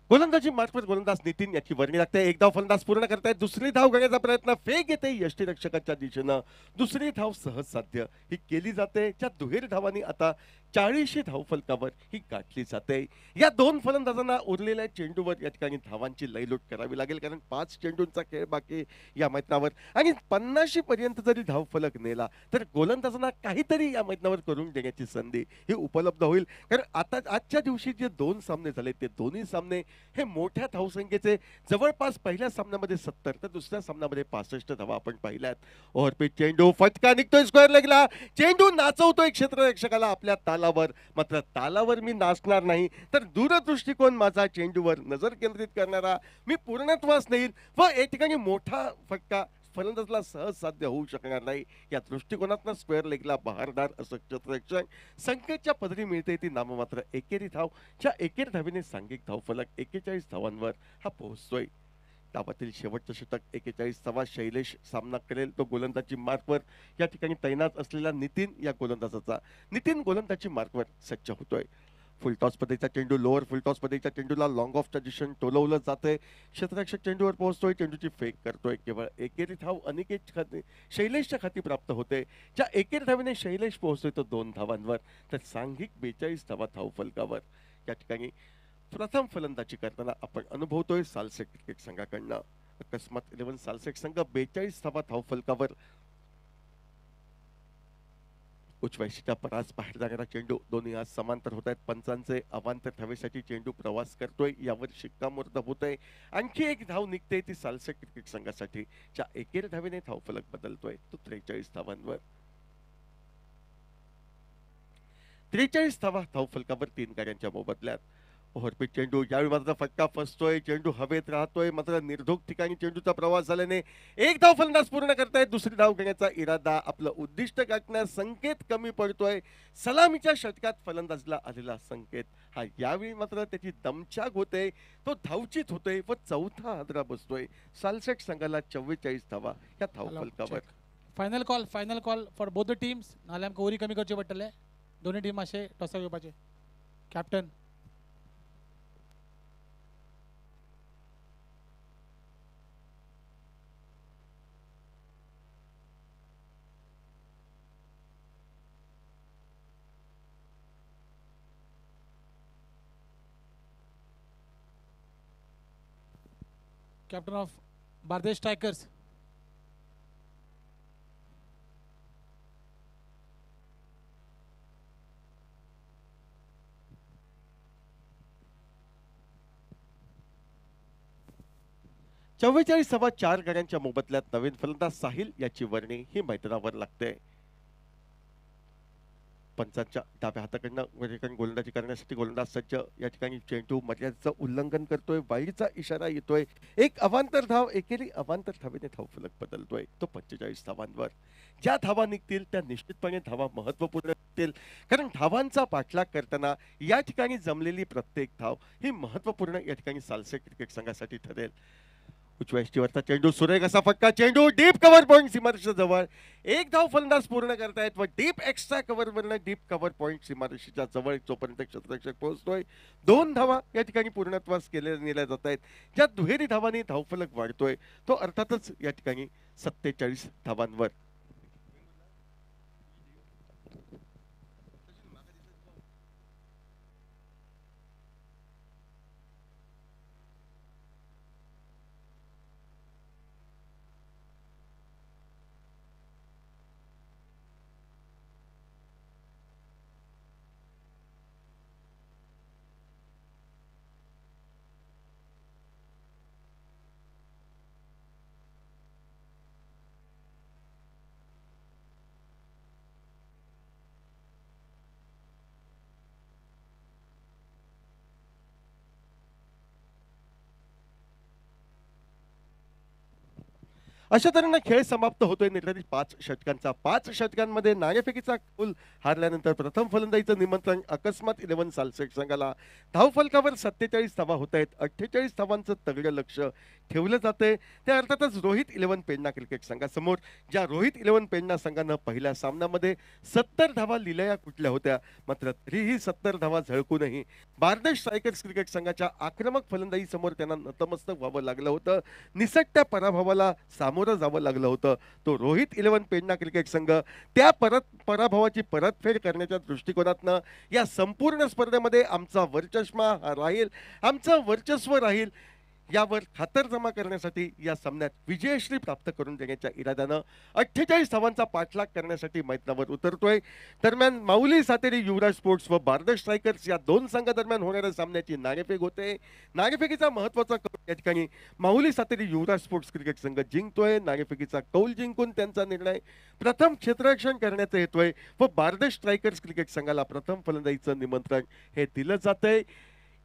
गोलंदाजी मार्फत गोलंदाज नितीन याची वर्णी लागते. एक धाव फलंदाज पूर्ण करतायत. दुसरी धाव घेण्याचा प्रयत्न फेक येते यष्टीरक्षकाच्या दिशेनं. दुसरी धाव सहज साध्य ही केली जाते. ज्या दुहेरी धावांनी आता 40 धाव फलकावर ही गाठली जाते. या 2 फलंदाजांना उरलेल्या चेंडूवर या ठिकाणी धावांची लयलूट करावी लागेल कारण 5 चेंडूंचा खेळ बाकी या मैदानावर आणि 50 पर्यंत जरी धाव फलक नेला तर गोलंदाजांना काहीतरी या मैदानावर करून देण्याची संधी ही उपलब्ध होईल. कारण आता आजच्या दिवशी जे 2 सामने झाले ते दोन्ही सामने हे मोठ्या धावसंख्येचे जवळपास पहिल्या सामन्यामध्ये 70 तर दुसऱ्या सामन्यामध्ये 65 धावा आपण पाहिल्यात. ओव्हरपिच चेंडू फटका निघतोय स्क्वेअर लेगला. चेंडू नाचवतोय क्षेत्ररक्षकाला आपल्या तालावर. मात्र तालावर मी नाचणार नाही तर दूरदृष्टिकोन माझा चेंडूवर नजर केंद्रित करणारा मी पूर्णत्वास नेईल व एक ठिकाणी मोठा फटका फलंदाजला सहज साध्य होऊ शकणार नाही. या दृष्टिकोनातून स्क्वेअर लेगला बहारदार असं क्षेत्ररक्षक संकेतच्या पदरी मिळते ती नाममात्र एकेरी धाव. ज्या एकेरी धावेने सांघिक धावफलक 41 धावांवर हा पोहोचतोय. डावातील शेवटचं षटक 41 शैलेश सामना करेल तो गोलंदाजी मार्कवर या ठिकाणी तैनात असलेला नितीन या गोलंदाजाचा. नितीन गोलंदाजी मार्कवर सज्ज होतोय. फुलटॉस पद्धतीचा चेंडू लोअर फुलटॉस पद्धतीच्या चेंडूला लॉंग ऑफच्या दिशेने टोलवलं जातंय. क्षेत्ररक्षक चेंडूवर पोहोचतोय, चेंडूची फेक करतोय. केवळ एकेरी धाव अनिकेत खाती शैलेशच्या खाती प्राप्त होते. ज्या एकेरी धावेने शैलेश पोहोचतोय तो 2 धावांवर, तर सांघिक 42 धावा धावफलकावर. या ठिकाणी प्रथम फलंदाजी करताना आपण अनुभवतोय सालसेट क्रिकेट संघाकडनं. अकस्मात 11 सालसेट संघ 42 धावा धावफलकावर. उजव्या परास बाहेर जाणारा चेंडू दोन्ही आज समांतर होत आहेत. पंचांचे अवांतर धावेसाठी चेंडू प्रवास करतोय, यावर शिक्कामोर्तब होतंय. आणखी एक धाव निघते ती सालसेट क्रिकेट संघासाठी, ज्या एकेरी धावेने धावफलक बदलतोय तो 43 धावांवर. 43 धावा धावफलकावर 3 गाड्यांच्या मोबदल्यात. ओव्हरपीट चेंडू यावेळी मात्र फटका फसतोय, चेंडू हवेत राहतोय. मात्र निर्धोक ठिकाणी चेंडूचा प्रवास झाल्याने एक धाव फलंदाज पूर्ण करतायत. दुसरी धाव घेण्याचा इरादा, आपलं उद्दिष्ट गाठण्यास संकेत कमी पडतोय. सलामीच्या षटकात फलंदाजला आलेला संकेत हा यावेळी मात्र त्याची दमछाक होते, तो धावचित होतोय व चौथा हादरा बसतोय. सालसेट संघाला 44 धावा या धावफलकावर.
Final call for both the teams. नाल्यार आमकां ओरी कमी करचे पडटले. दोन्ही टीम असे टॉसाक येवपाचे. Captain captain of Bardez strikers.
चव्वेचाळीस धावा 4 गाड्यांच्या मोबदल्यात नवीन फलंदाज साहिल याची वर्णी ही मैदानावर लागते. पंचांच्या डाव्या हाताकडनं गोलंदाजी करण्यासाठी गोलंदाज सज्ज. या ठिकाणी चेंडू मर्यादेचं उल्लंघन करतोय, वाईडचा इशारा येतोय. एक अवांतर धाव एकेरी अवांतर धावेने धावफलक बदलतोय तो 45 धावांवर. ज्या धावा निघतील त्या निश्चितपणे धावा महत्वपूर्ण असतील, कारण धावांचा पाठलाग करताना या ठिकाणी जमलेली प्रत्येक धाव ही महत्वपूर्ण या ठिकाणी सालसेट क्रिकेट संघासाठी ठरेल. उजव्या यष्टीवरचा चेंडू सुरेख असा फटका, चेंडू डीप कव्हर पॉइंट सीमारेषेच्या जवळ. एक धाव फलंदाज पूर्ण करतायत व डीप एक्स्ट्रा कव्हर वरनं डीप कव्हर पॉइंट सीमारेषेच्या जवळ जोपर्यंत क्षेत्ररक्षक पोहोचतोय. 2 धावा या ठिकाणी पूर्णत्वास नेल्या जात आहेत. ज्या दुहेरी धावांनी धावफलक वाढतोय तो अर्थातच या ठिकाणी 47 धावांवर. अशा तऱ्हेने खेळ समाप्त होतोय निर्धारित 5 षटकांचा. 5 षटकांमध्ये नाणेफेकीचा कौल हारल्यानंतर प्रथम फलंदाजीचं निमंत्रण अकस्मात 11 सालसेट संघाला. धावफलकावर 47 धावा होत आहेत. 48 धावांचं तगडं लक्ष ठेवलं जातंय. ते अर्थातच रोहित 11 पेडणा क्रिकेट संघासमोर. ज्या रोहित 11 पेडणा संघानं पहिल्या सामन्यामध्ये 70 धावा लिलया कुठल्या होत्या, मात्र तरीही 70 धावा झळकूनही बार्देश स्ट्रायकर्स क्रिकेट संघाच्या आक्रमक फलंदाजी समोर त्यांना नतमस्तक व्हावं लागलं होतं. निसटत्या पराभवाला सामोरं जावं लागलं होतं. तो रोहित 11 पेडणा क्रिकेट संघ त्या पराभवाची परतफेड करण्याच्या दृष्टिकोनातनं या संपूर्ण स्पर्धेमध्ये आमचा वर्चस्व राहील, आमचं वर्चस्व राहील यावर खातरजमा करण्यासाठी या सामन्यात विजयश्री प्राप्त करून देण्याच्या इराद्यानं 48 धावांचा पाठलाग करण्यासाठी मैदानावर उतरतोय. दरम्यान माऊली सातेरी युवराज स्पोर्ट्स व बार्देश स्ट्रायकर्स या 2 संघादरम्यान होणाऱ्या सामन्याची नाणेफेक होते. नाणेफेकीचा महत्वाचा कौल या ठिकाणी माऊली सातेरी युवराज स्पोर्ट्स क्रिकेट संघ जिंकतोय. नाणेफेकीचा कौल जिंकून त्यांचा निर्णय प्रथम क्षेत्ररक्षण करण्याचा येतोय व बार्देश स्ट्रायकर्स क्रिकेट संघाला प्रथम फलंदाजीचं निमंत्रण हे दिलं जातंय.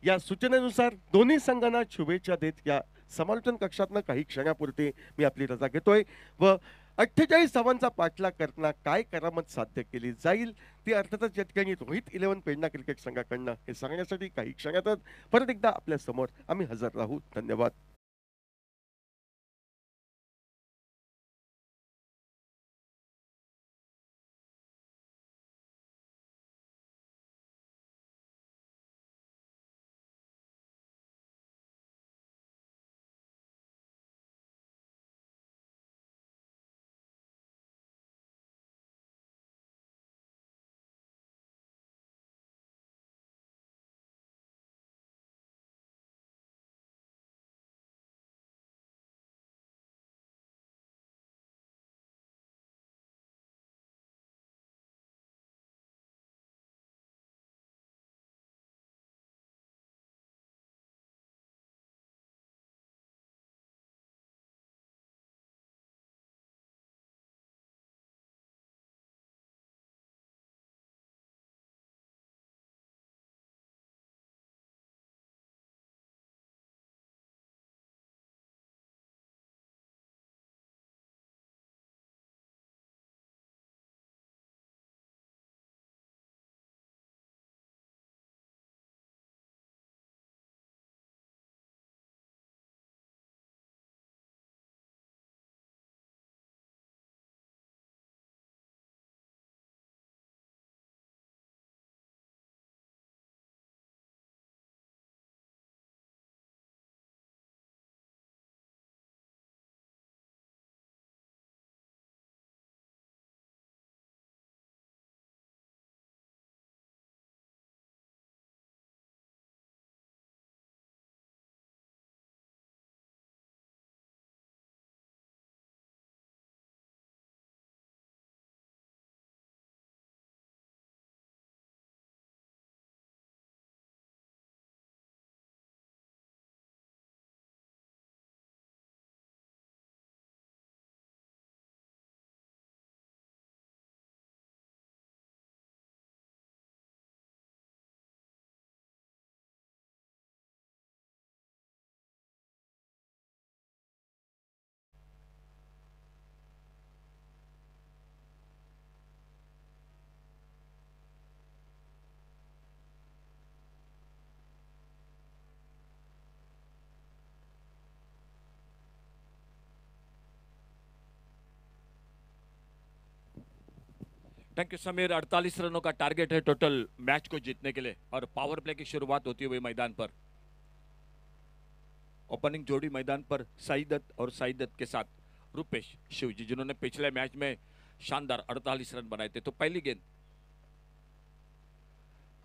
या सूचनेनुसार दोन्ही संघांना शुभेच्छा देत या समालोचन कक्षातनं काही क्षणापुरती मी आपली रजा घेतोय व 48 धावांचा पाठलाग करताना काय करामत साध्य केली जाईल ती अर्थातच या ठिकाणी रोहित 11 पेडणा क्रिकेट संघाकडनं हे सांगण्यासाठी काही क्षणातच परत एकदा आपल्या समोर आम्ही हजर राहू. धन्यवाद.
Thank you Sameer. 48 रनों का टारगेट है टोटल मैच को जीतने के लिए और पावर प्ले की शुरुआत होती हुई मैदान पर। ओपनिंग जोड़ी मैदान पर साईदत्त और साईदत्त के साथ रुपेश शिवजी, जिन्होंने पिछले मैच में शानदार 48 रन बनाए थे। तो पहली गेंद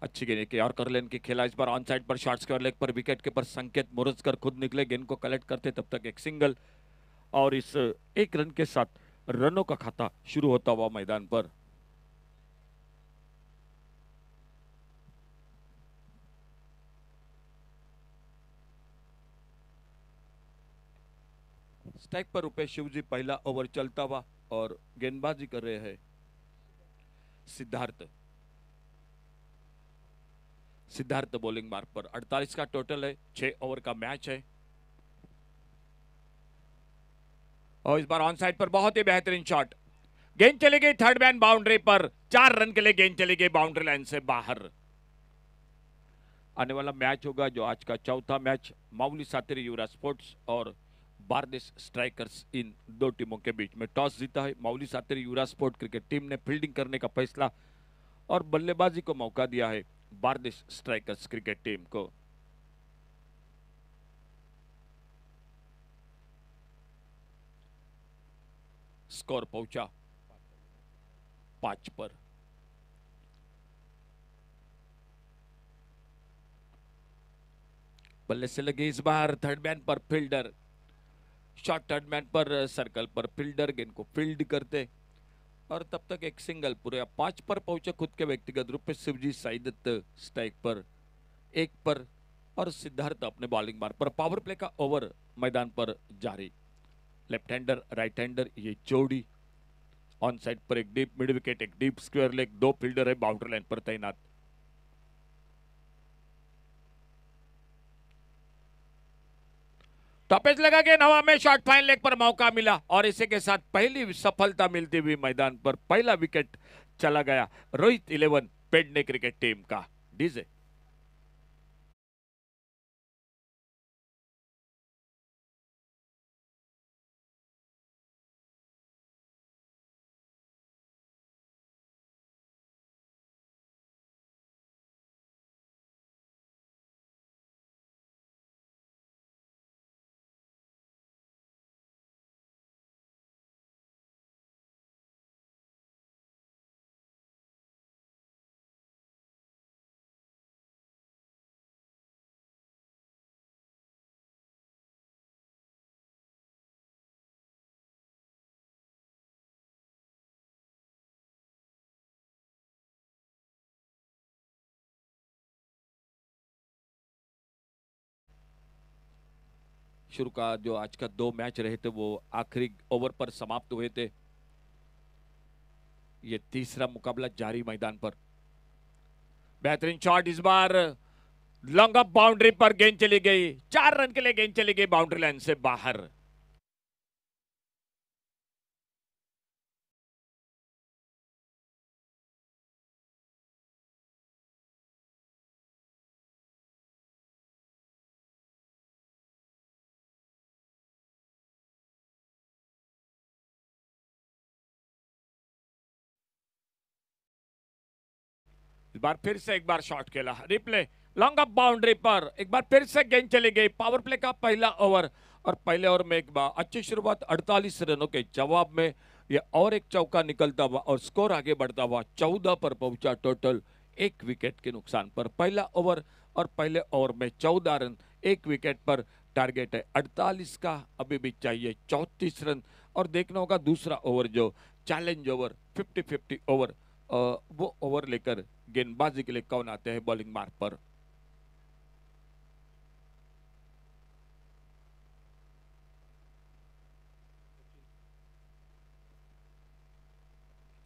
अच्छी गेंद के और करलेन की खेला, इस बार ऑन साइड पर शॉर्ट स्क्वायर लेग पर विकेट के पर संकेत मुरजकर खुद निकले, गेंद को कलेक्ट करते तब तक एक सिंगल और इस एक रन के साथ रनों का खाता शुरू होता हुआ मैदान पर। स्ट्राइक पर रुपेश शिवजी, पहला ओवर चलता हुआ और गेंदबाजी कर रहे हैं सिद्धार्थ। सिद्धार्थ बॉलिंग मार्क पर। 48 का टोटल है, 6 ओवर का मैच है और इस बार ऑन साइड पर बहुत ही बेहतरीन शॉट, गेंद चली गई थर्ड मैन बाउंड्री पर, 4 रन के लिए गेंद चली गई बाउंड्री लाइन से बाहर। आने वाला मैच होगा जो आज का चौथा मैच माउली सातेरी युवराज स्पोर्ट्स और बारदेश स्ट्राइकर्स, इन दो टीमों के बीच में। टॉस जीता है माउली सातेरी युवराज स्पोर्ट क्रिकेट टीम ने, फील्डिंग करने का फैसला और बल्लेबाजी को मौका दिया है बारदेश स्ट्राइकर्स क्रिकेट टीम को। स्कोर पहुंचा 5 पर। बल्ले से लगे इस बार थर्ड मैन पर फील्डर, शॉट थर्ड मैन पर सर्कल पर फील्डर गेंद को फील्ड करते और तब तक एक सिंगल पूरे 5 पर पहुंचे खुद के व्यक्तिगत रूप में शिवजी, साईदत्त स्ट्राइक पर 1 पर और सिद्धार्थ अपने बॉलिंग मार्क पर। पावर प्ले का ओवर मैदान पर जारी। लेफ्ट हैंडर राइट हैंडर ये जोड़ी, ऑन साइड पर एक डीप मिड विकेट, एक डीप स्क्वायर लेग, 2 फील्डर है बाउंड्री लाइन पर तैनात। टॉपेज लगा के हवा में शॉट फाइन लेग पर मौका मिला और इसी के साथ पहली सफलता मिलती हुई मैदान पर पहला विकेट चला गया रोहित 11 पेडने क्रिकेट टीम का। डीजे शुरू का जो आज का 2 मैच रहे थे वो आखिरी ओवर पर समाप्त हुए थे। ये तीसरा मुकाबला जारी मैदान पर। बेहतरीन शॉट, इस बार लॉन्ग अप बाउंड्री पर गेंद चली गई, 4 रन के लिए गेंद चली गई बाउंड्री लाइन से बाहर। इस बार फिर से एक बार शॉट खेला, रिप्ले लॉन्ग अप बाउंड्री पर, एक बार फिर से गेंद चली गई। पावर प्ले का पहला ओवर और पहले ओवर में एक बार अच्छी शुरुआत, 48 रनों के जवाब में ये और एक चौका निकलता हुआ और स्कोर आगे बढ़ता हुआ 14 पर पहुंचा टोटल 1 विकेट के नुकसान पर। पहला ओवर और पहले ओवर में 14 रन, 1 विकेट पर टारगेट है 48 का, अभी भी चाहिए 34 रन और देखना होगा दूसरा ओवर जो चैलेंज ओवर 50-50 ओवर, वो ओवर लेकर गेंदबाजी के लिए कौन आते हैं बॉलिंग मार्क पर।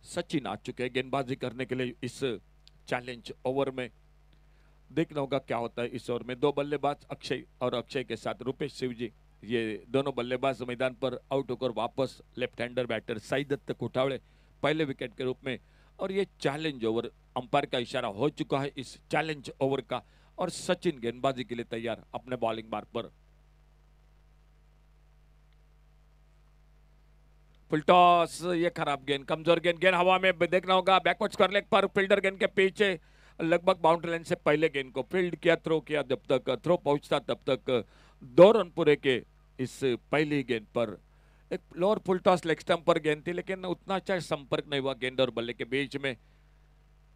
सचिन आ चुके हैं गेंदबाजी करने के लिए इस चैलेंज ओवर में। देखना होगा क्या होता है इस ओवर में। 2 बल्लेबाज अक्षय और अक्षय के साथ रुपेश शिवजी, ये दोनों बल्लेबाज मैदान पर आउट होकर वापस लेफ्ट हैंडर बैटर साईदत्त कोठावड़े पहले विकेट के रूप में। और ये चैलेंज ओवर, अंपायर का इशारा हो चुका है इस चैलेंज ओवर का और सचिन गेंदबाजी के लिए तैयार अपने बॉलिंग मार्क पर। फुल टॉस, ये खराब गेंद, कमजोर गेंद, गेंद हवा में देखना होगा। बैकवर्ड स्क्वायर लेग पर फील्डर गेंद के पीछे लगभग बाउंड्री लाइन से पहले गेंद को फील्ड किया, थ्रो किया। जब तक थ्रो पहुंचता तब तक 2 रन पूरे के इस पहली गेंद पर। एक lower full toss leg stump पर गेंद थी, लेकिन उतना अच्छा संपर्क नहीं हुआ गेंद और बल्ले के बीच में।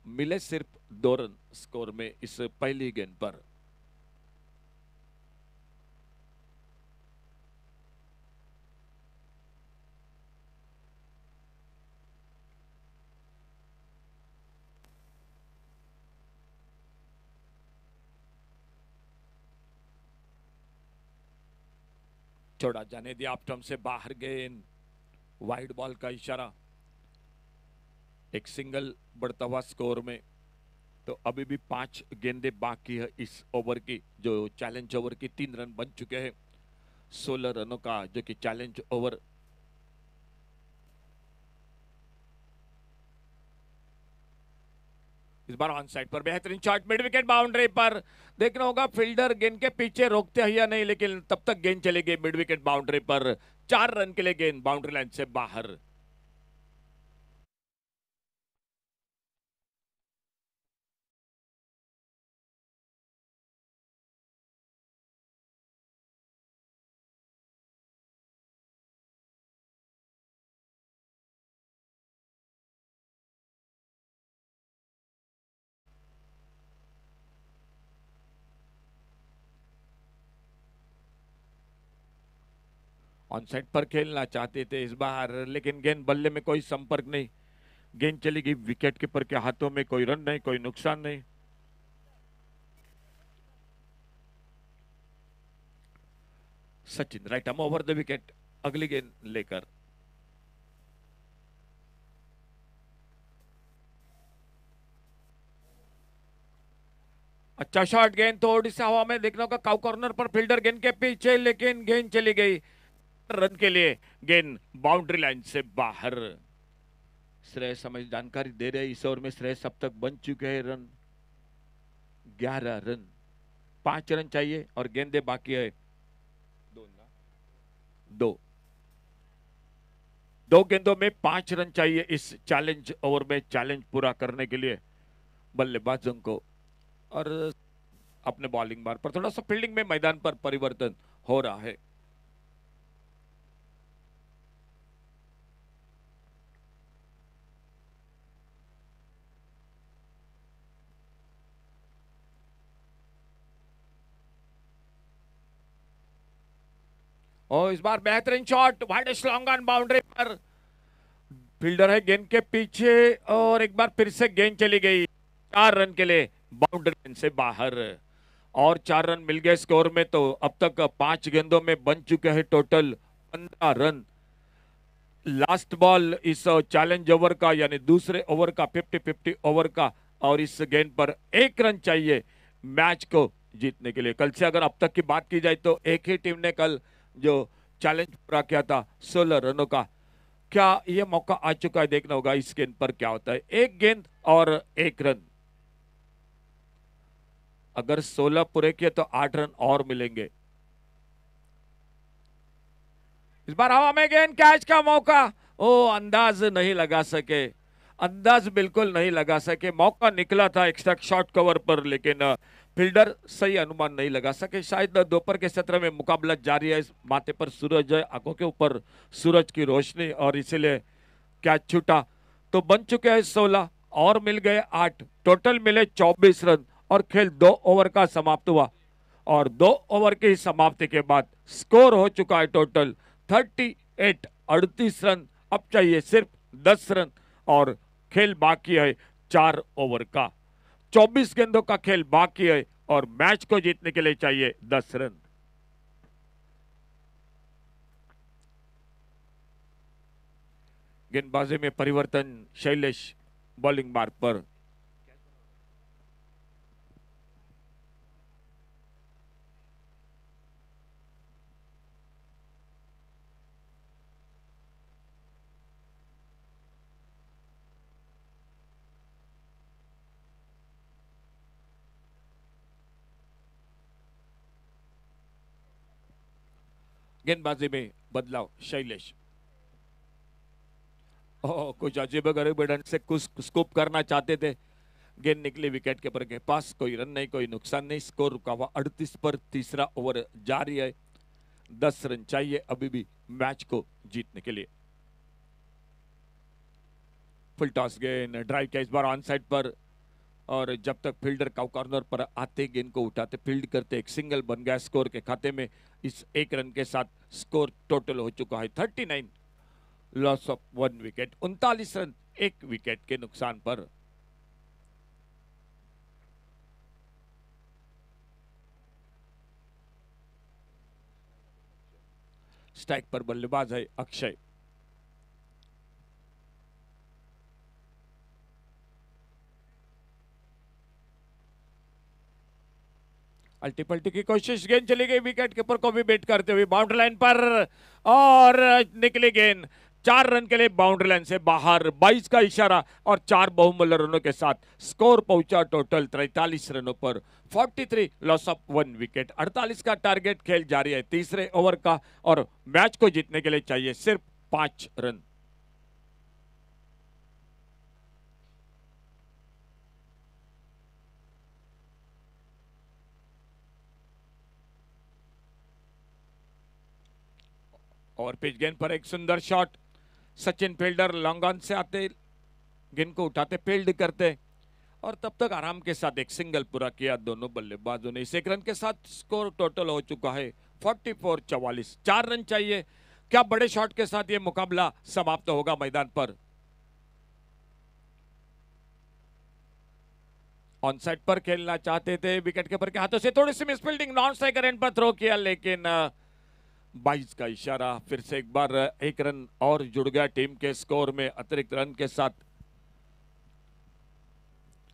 मिले सिर्फ 2 रन स्कोर में इस पहली गेंद पर। छोड़ा जाने दिया, आप टर्म से बाहर गेंद, वाइड बॉल का इशारा। एक सिंगल बढ़ता हुआ स्कोर में। तो अभी भी 5 गेंदें बाकी है इस ओवर की, जो चैलेंज ओवर की। 3 रन बन चुके हैं 16 रनों का जो कि चैलेंज ओवर। इस बार ऑन साइड पर बेहतरीन शॉट, मिड विकेट बाउंड्री पर। देखना होगा फील्डर गेंद के पीछे रोकते हैं या नहीं, लेकिन तब तक गेंद चली गई मिड विकेट बाउंड्री पर। 4 रन के लिए गेंद बाउंड्री लाइन से बाहर। ऑन साइड पर खेलना चाहते थे इस बार, लेकिन गेंद बल्ले में कोई संपर्क नहीं। गेंद चली गई विकेट कीपर के हाथों में। कोई रन नहीं, कोई नुकसान नहीं। Sachin right arm over the wicket, अगली गेंद लेकर। अच्छा शॉट, गेंद थोड़ी सी हवा में, देखना होगा काउ कॉर्नर पर फील्डर गेंद के पीछे, लेकिन गेंद चली गई। रन के लिए गेंद बाउंड्री लाइन से बाहर। श्रेयस हमें जानकारी दे रहे हैं इस ओवर में श्रेयस अब तक बन चुके हैं रन 11 रन। 5 रन चाहिए और गेंदे बाकी है दो। 2 गेंदों में 5 रन चाहिए इस चैलेंज ओवर में, चैलेंज पूरा करने के लिए बल्लेबाजों को। और अपने बॉलिंग बार पर थोड़ा सा फील्डिंग में मैदान पर परिवर्तन हो रहा है। और इस बार बेहतरीन shot, wide long on boundary per. Fielder है गेंद के पीछे और एक बार फिर से गेंद चली गई। 4 रन के लिए बाउंड्री लाइन से बाहर। और 4 रन मिल गए स्कोर में, तो अब तक 5 गेंदों में बन चुके हैं टोटल 15 रन। लास्ट बॉल इस चैलेंज ओवर का, यानी दूसरे ओवर का 50-50 ओवर का। और इस गेंद पर 1 रन चाहिए मैच को जीतने के लिए। कल से अगर अब तक की बात की जाए तो एक ही टीम ने कल जो चैलेंज पूरा किया था 16 रनों का। क्या यह मौका आ चुका है, देखना होगा इस गेंद पर क्या होता है। 1 गेंद और 1 रन। अगर 16 पूरे किए तो 8 रन और मिलेंगे। इस बार हवा में गेंद, कैच का मौका। ओ, अंदाज नहीं लगा सके, अंदाज बिल्कुल नहीं लगा सके। मौका निकला था एक्स्ट्रा शॉर्ट कवर पर, लेकिन फील्डर सही अनुमान नहीं लगा सके। शायद दोपहर के सत्र में मुकाबला जारी है, इस माथे पर सूरज है, आंखों के ऊपर सूरज की रोशनी, और इसीलिए कैच छूटा। तो बन चुके हैं 16 और मिल गए 8, टोटल मिले 24 रन। और खेल 2 ओवर का समाप्त हुआ। और 2 ओवर की समाप्ति के बाद स्कोर हो चुका है टोटल 38, 38 रन। अब चाहिए सिर्फ 10 रन और खेल बाकी है 4 ओवर का। 24 गेंदों का खेल बाकी है और मैच को जीतने के लिए चाहिए 10 रन। गेंदबाजी में परिवर्तन, शैलेश बॉलिंग मार्ग पर। गेंदबाजी में बदलाव, शैलेश। कुछ अजीब गरीब ढंग से कुछ स्कूप करना चाहते थे, गेंद निकली विकेट कीपर के पास, कोई रन नहीं, कोई नुकसान नहीं, स्कोर रुका हुआ 38 पर। तीसरा ओवर जारी है, 10 रन चाहिए अभी भी मैच को जीतने के लिए। फुल टॉस गेंद, ड्राइव किया इस बार ऑन साइड पर, और जब तक फील्डर काउ कॉर्नर पर आते गेंद को उठाते फील्ड करते, एक सिंगल बन गया स्कोर के खाते में। इस एक रन के साथ स्कोर टोटल हो चुका है 39, loss of 1 wicket, 39 run 1 wicket के नुकसान पर। स्ट्राइक पर बल्लेबाज है अक्षय। अल्टी पल्टी की कोशिश, गेंद चली गई विकेट कीपर को भी बेट करते हुए बाउंड्री लाइन पर, और निकली गेंद 4 रन के लिए बाउंड्री लाइन से बाहर। 22 का इशारा और 4 बहुमूल्य रनों के साथ स्कोर पहुंचा टोटल 43 रनों पर, 43 लॉस ऑफ 1 विकेट। 48 का टारगेट, खेल जारी है तीसरे ओवर का, और मैच को जीतने के लिए चाहिए सिर्फ 5 रन। और पिच गेंद पर एक सुंदर shot, Sachin fielder long on से आते, गेंद को उठाते, फील्ड करते, और तब तक आराम के साथ एक सिंगल पूरा किया दोनों बल्लेबाजों ने। इस एक रन के साथ स्कोर टोटल हो चुका है 44-44। 4 रन चाहिए। क्या बड़े शॉट के साथ ये मुकाबला समाप्त होगा मैदान पर। ऑन साइड पर खेलना चाहते थे, विकेट कीपर के हाथों से थोड़ी सी miss fielding, non striker end पर थ्रो किया, लेकिन 22 का इशारा, फिर से एक बार एक रन और जुड़ गया टीम के स्कोर में अतिरिक्त रन के साथ।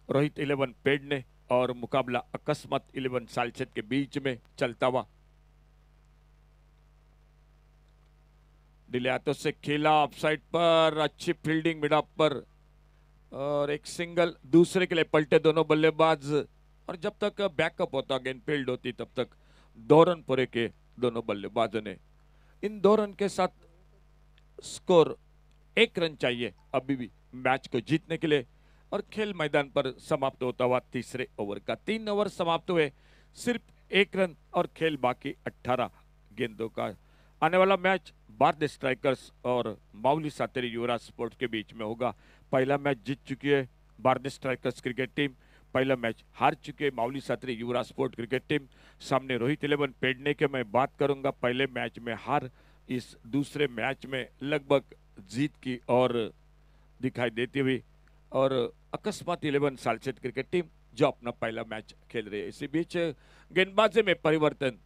रोहित 11 पेडने, और मुकाबला अकस्मात 11 सालचेत के बीच में चलता हुआ। डिले हाथों से खेला ऑफसाइड पर, अच्छी फील्डिंग मिड ऑफ पर, और एक सिंगल दूसरे के लिए पलटे दोनों बल्लेबाज, और जब तक बैकअप होता, गेंद फील्ड होती, तब तक 2 रन पूरे के दोनों बल्लेबाजों ने। इन 2 रन के साथ स्कोर 1 रन चाहिए अभी भी मैच को जीतने के लिए, और खेल मैदान पर समाप्त होता हुआ तीसरे ओवर का। 3 ओवर समाप्त हुए, सिर्फ 1 रन और खेल बाकी 18 गेंदों का। आने वाला मैच भारत स्ट्राइकर्स और माउली सातेरी युवराज स्पोर्ट्स के बीच में होगा। पहला मैच जीत चुकी है भारत स्ट्राइकर्स क्रिकेट टीम, पहला मैच हार चुके हैं माउली सातेरी युवराज स्पोर्ट क्रिकेट टीम। सामने रोहित 11 पेडने के मैं बात करूंगा, पहले मैच में हार, इस दूसरे मैच में लगभग जीत की और दिखाई देती हुई, और अकस्मात 11 सालचेत क्रिकेट टीम जो अपना पहला मैच खेल रही है। इसी बीच गेंदबाजी में परिवर्तन,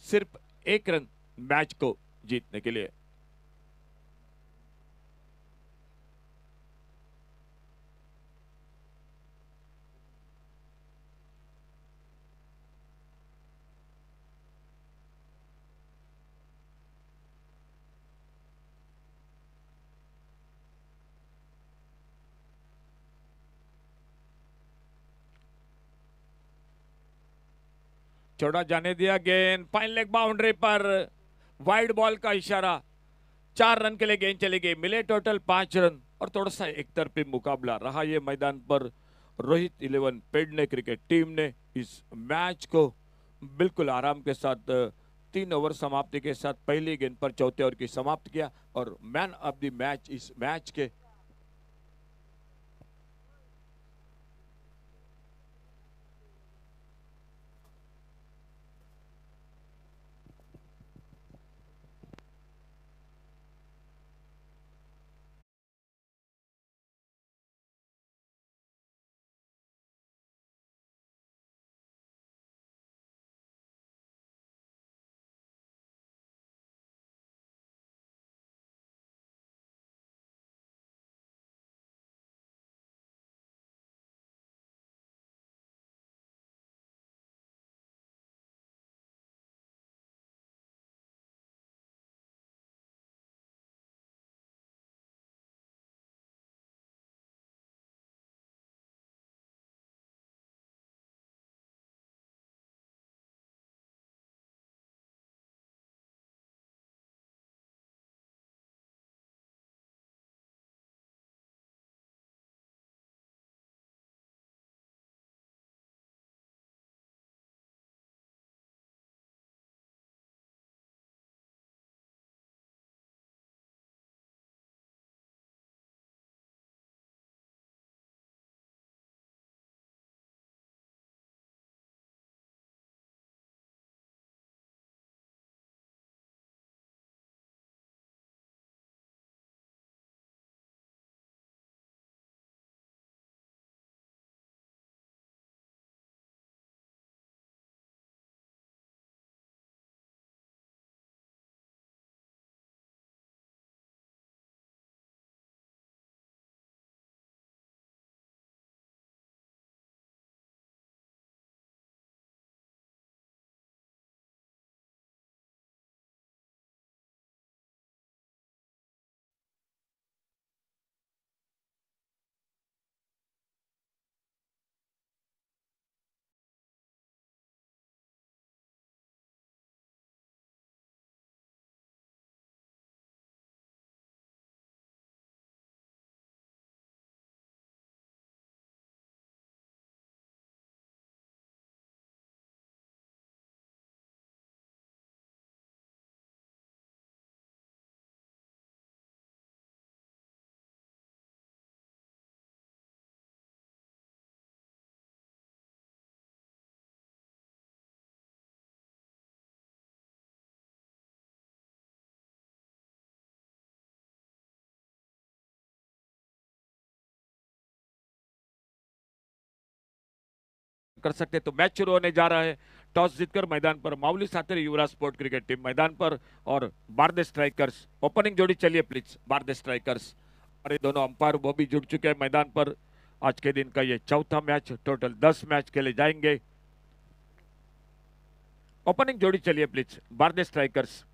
सिर्फ 1 रन मैच को जीतने के लिए। चौड़ा जाने दिया गेंद, फाइन लेग बाउंड्री पर, वाइड बॉल का इशारा, 4 रन के लिए गेंद चली गई, मिले टोटल 5 रन, और थोड़ा सा एक तरफी मुकाबला रहा ये मैदान पर। रोहित 11 पेडने क्रिकेट टीम ने इस मैच को बिल्कुल आराम के साथ 3 ओवर समाप्ति के साथ पहली गेंद पर चौथे ओवर की समाप्त किया, और मैन ऑफ द मैच इस मैच के कर सकते हैं। तो मैच शुरू होने जा रहा है। टॉस जीतकर मैदान पर माउली सातेरी युवराज स्पोर्ट क्रिकेट टीम मैदान पर और बारदे स्ट्राइकर्स ओपनिंग जोड़ी। चलिए प्लीज बारदे स्ट्राइकर्स और ये दोनों अंपायर वो भी जुड़ चुके हैं मैदान पर। आज के दिन का ये चौथा मैच, टोटल 10 मैच खेले जाएंगे। ओपनिंग जोड़ी चलिए प्लीज बारदे स्ट्राइकर्स।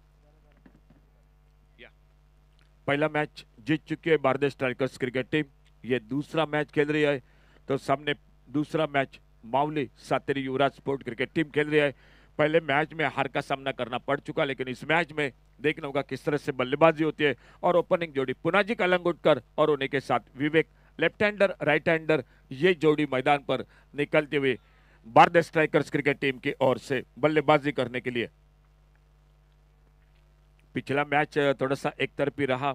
पहला मैच जीत चुकी है बारदे स्ट्राइकर्स क्रिकेट टीम, ये दूसरा मैच खेल रही है। तो सामने दूसरा मैच माउली सातेरी युवराज स्पोर्ट क्रिकेट टीम खेल रही है। पहले मैच में हार का सामना करना पड़ चुका, लेकिन इस मैच में देखना होगा किस तरह से बल्लेबाजी होती है। और ओपनिंग जोड़ी पुनाजी कलंगुटकर और उन्हीं के साथ विवेक लेफ्ट हैंडर राइट हैंडर, ये जोड़ी मैदान पर निकलते हुए बारदे स्ट्राइकर्स क्रिकेट टीम की ओर से बल्लेबाजी करने के लिए। पिछला मैच थोड़ा सा एक तरफी रहा।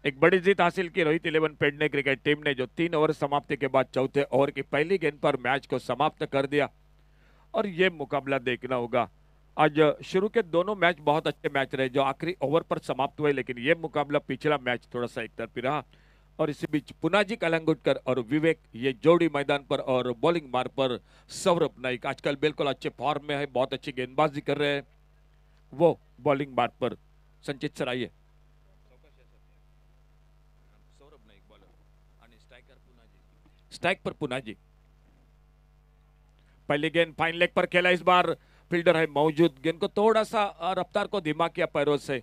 एक बड़ी जीत हासिल की रोहित 11 पेडने क्रिकेट टीम ने, जो 3 ओवर समाप्ति के बाद चौथे ओवर की पहली गेंद पर मैच को समाप्त कर दिया। और ये मुकाबला देखना होगा। आज शुरू के दोनों मैच बहुत अच्छे मैच रहे जो आखिरी ओवर पर समाप्त हुए, लेकिन ये मुकाबला पिछला मैच थोड़ा सा एक तरफी रहा। और इसी बीच पुनाजी कलंगुटकर और विवेक ये जोड़ी मैदान पर और बॉलिंग मार पर सौरभ नाइक आजकल बिल्कुल अच्छे फॉर्म में है, बहुत अच्छी गेंदबाजी कर रहे हैं। वो बॉलिंग मार पर संचित सर आइए। स्ट्राइक पर पुनाजी। पहली गेंद फाइन लेग पर खेला, इस बार फील्डर है मौजूद, गेंद को थोड़ा सा रफ्तार को धीमा किया पैरों से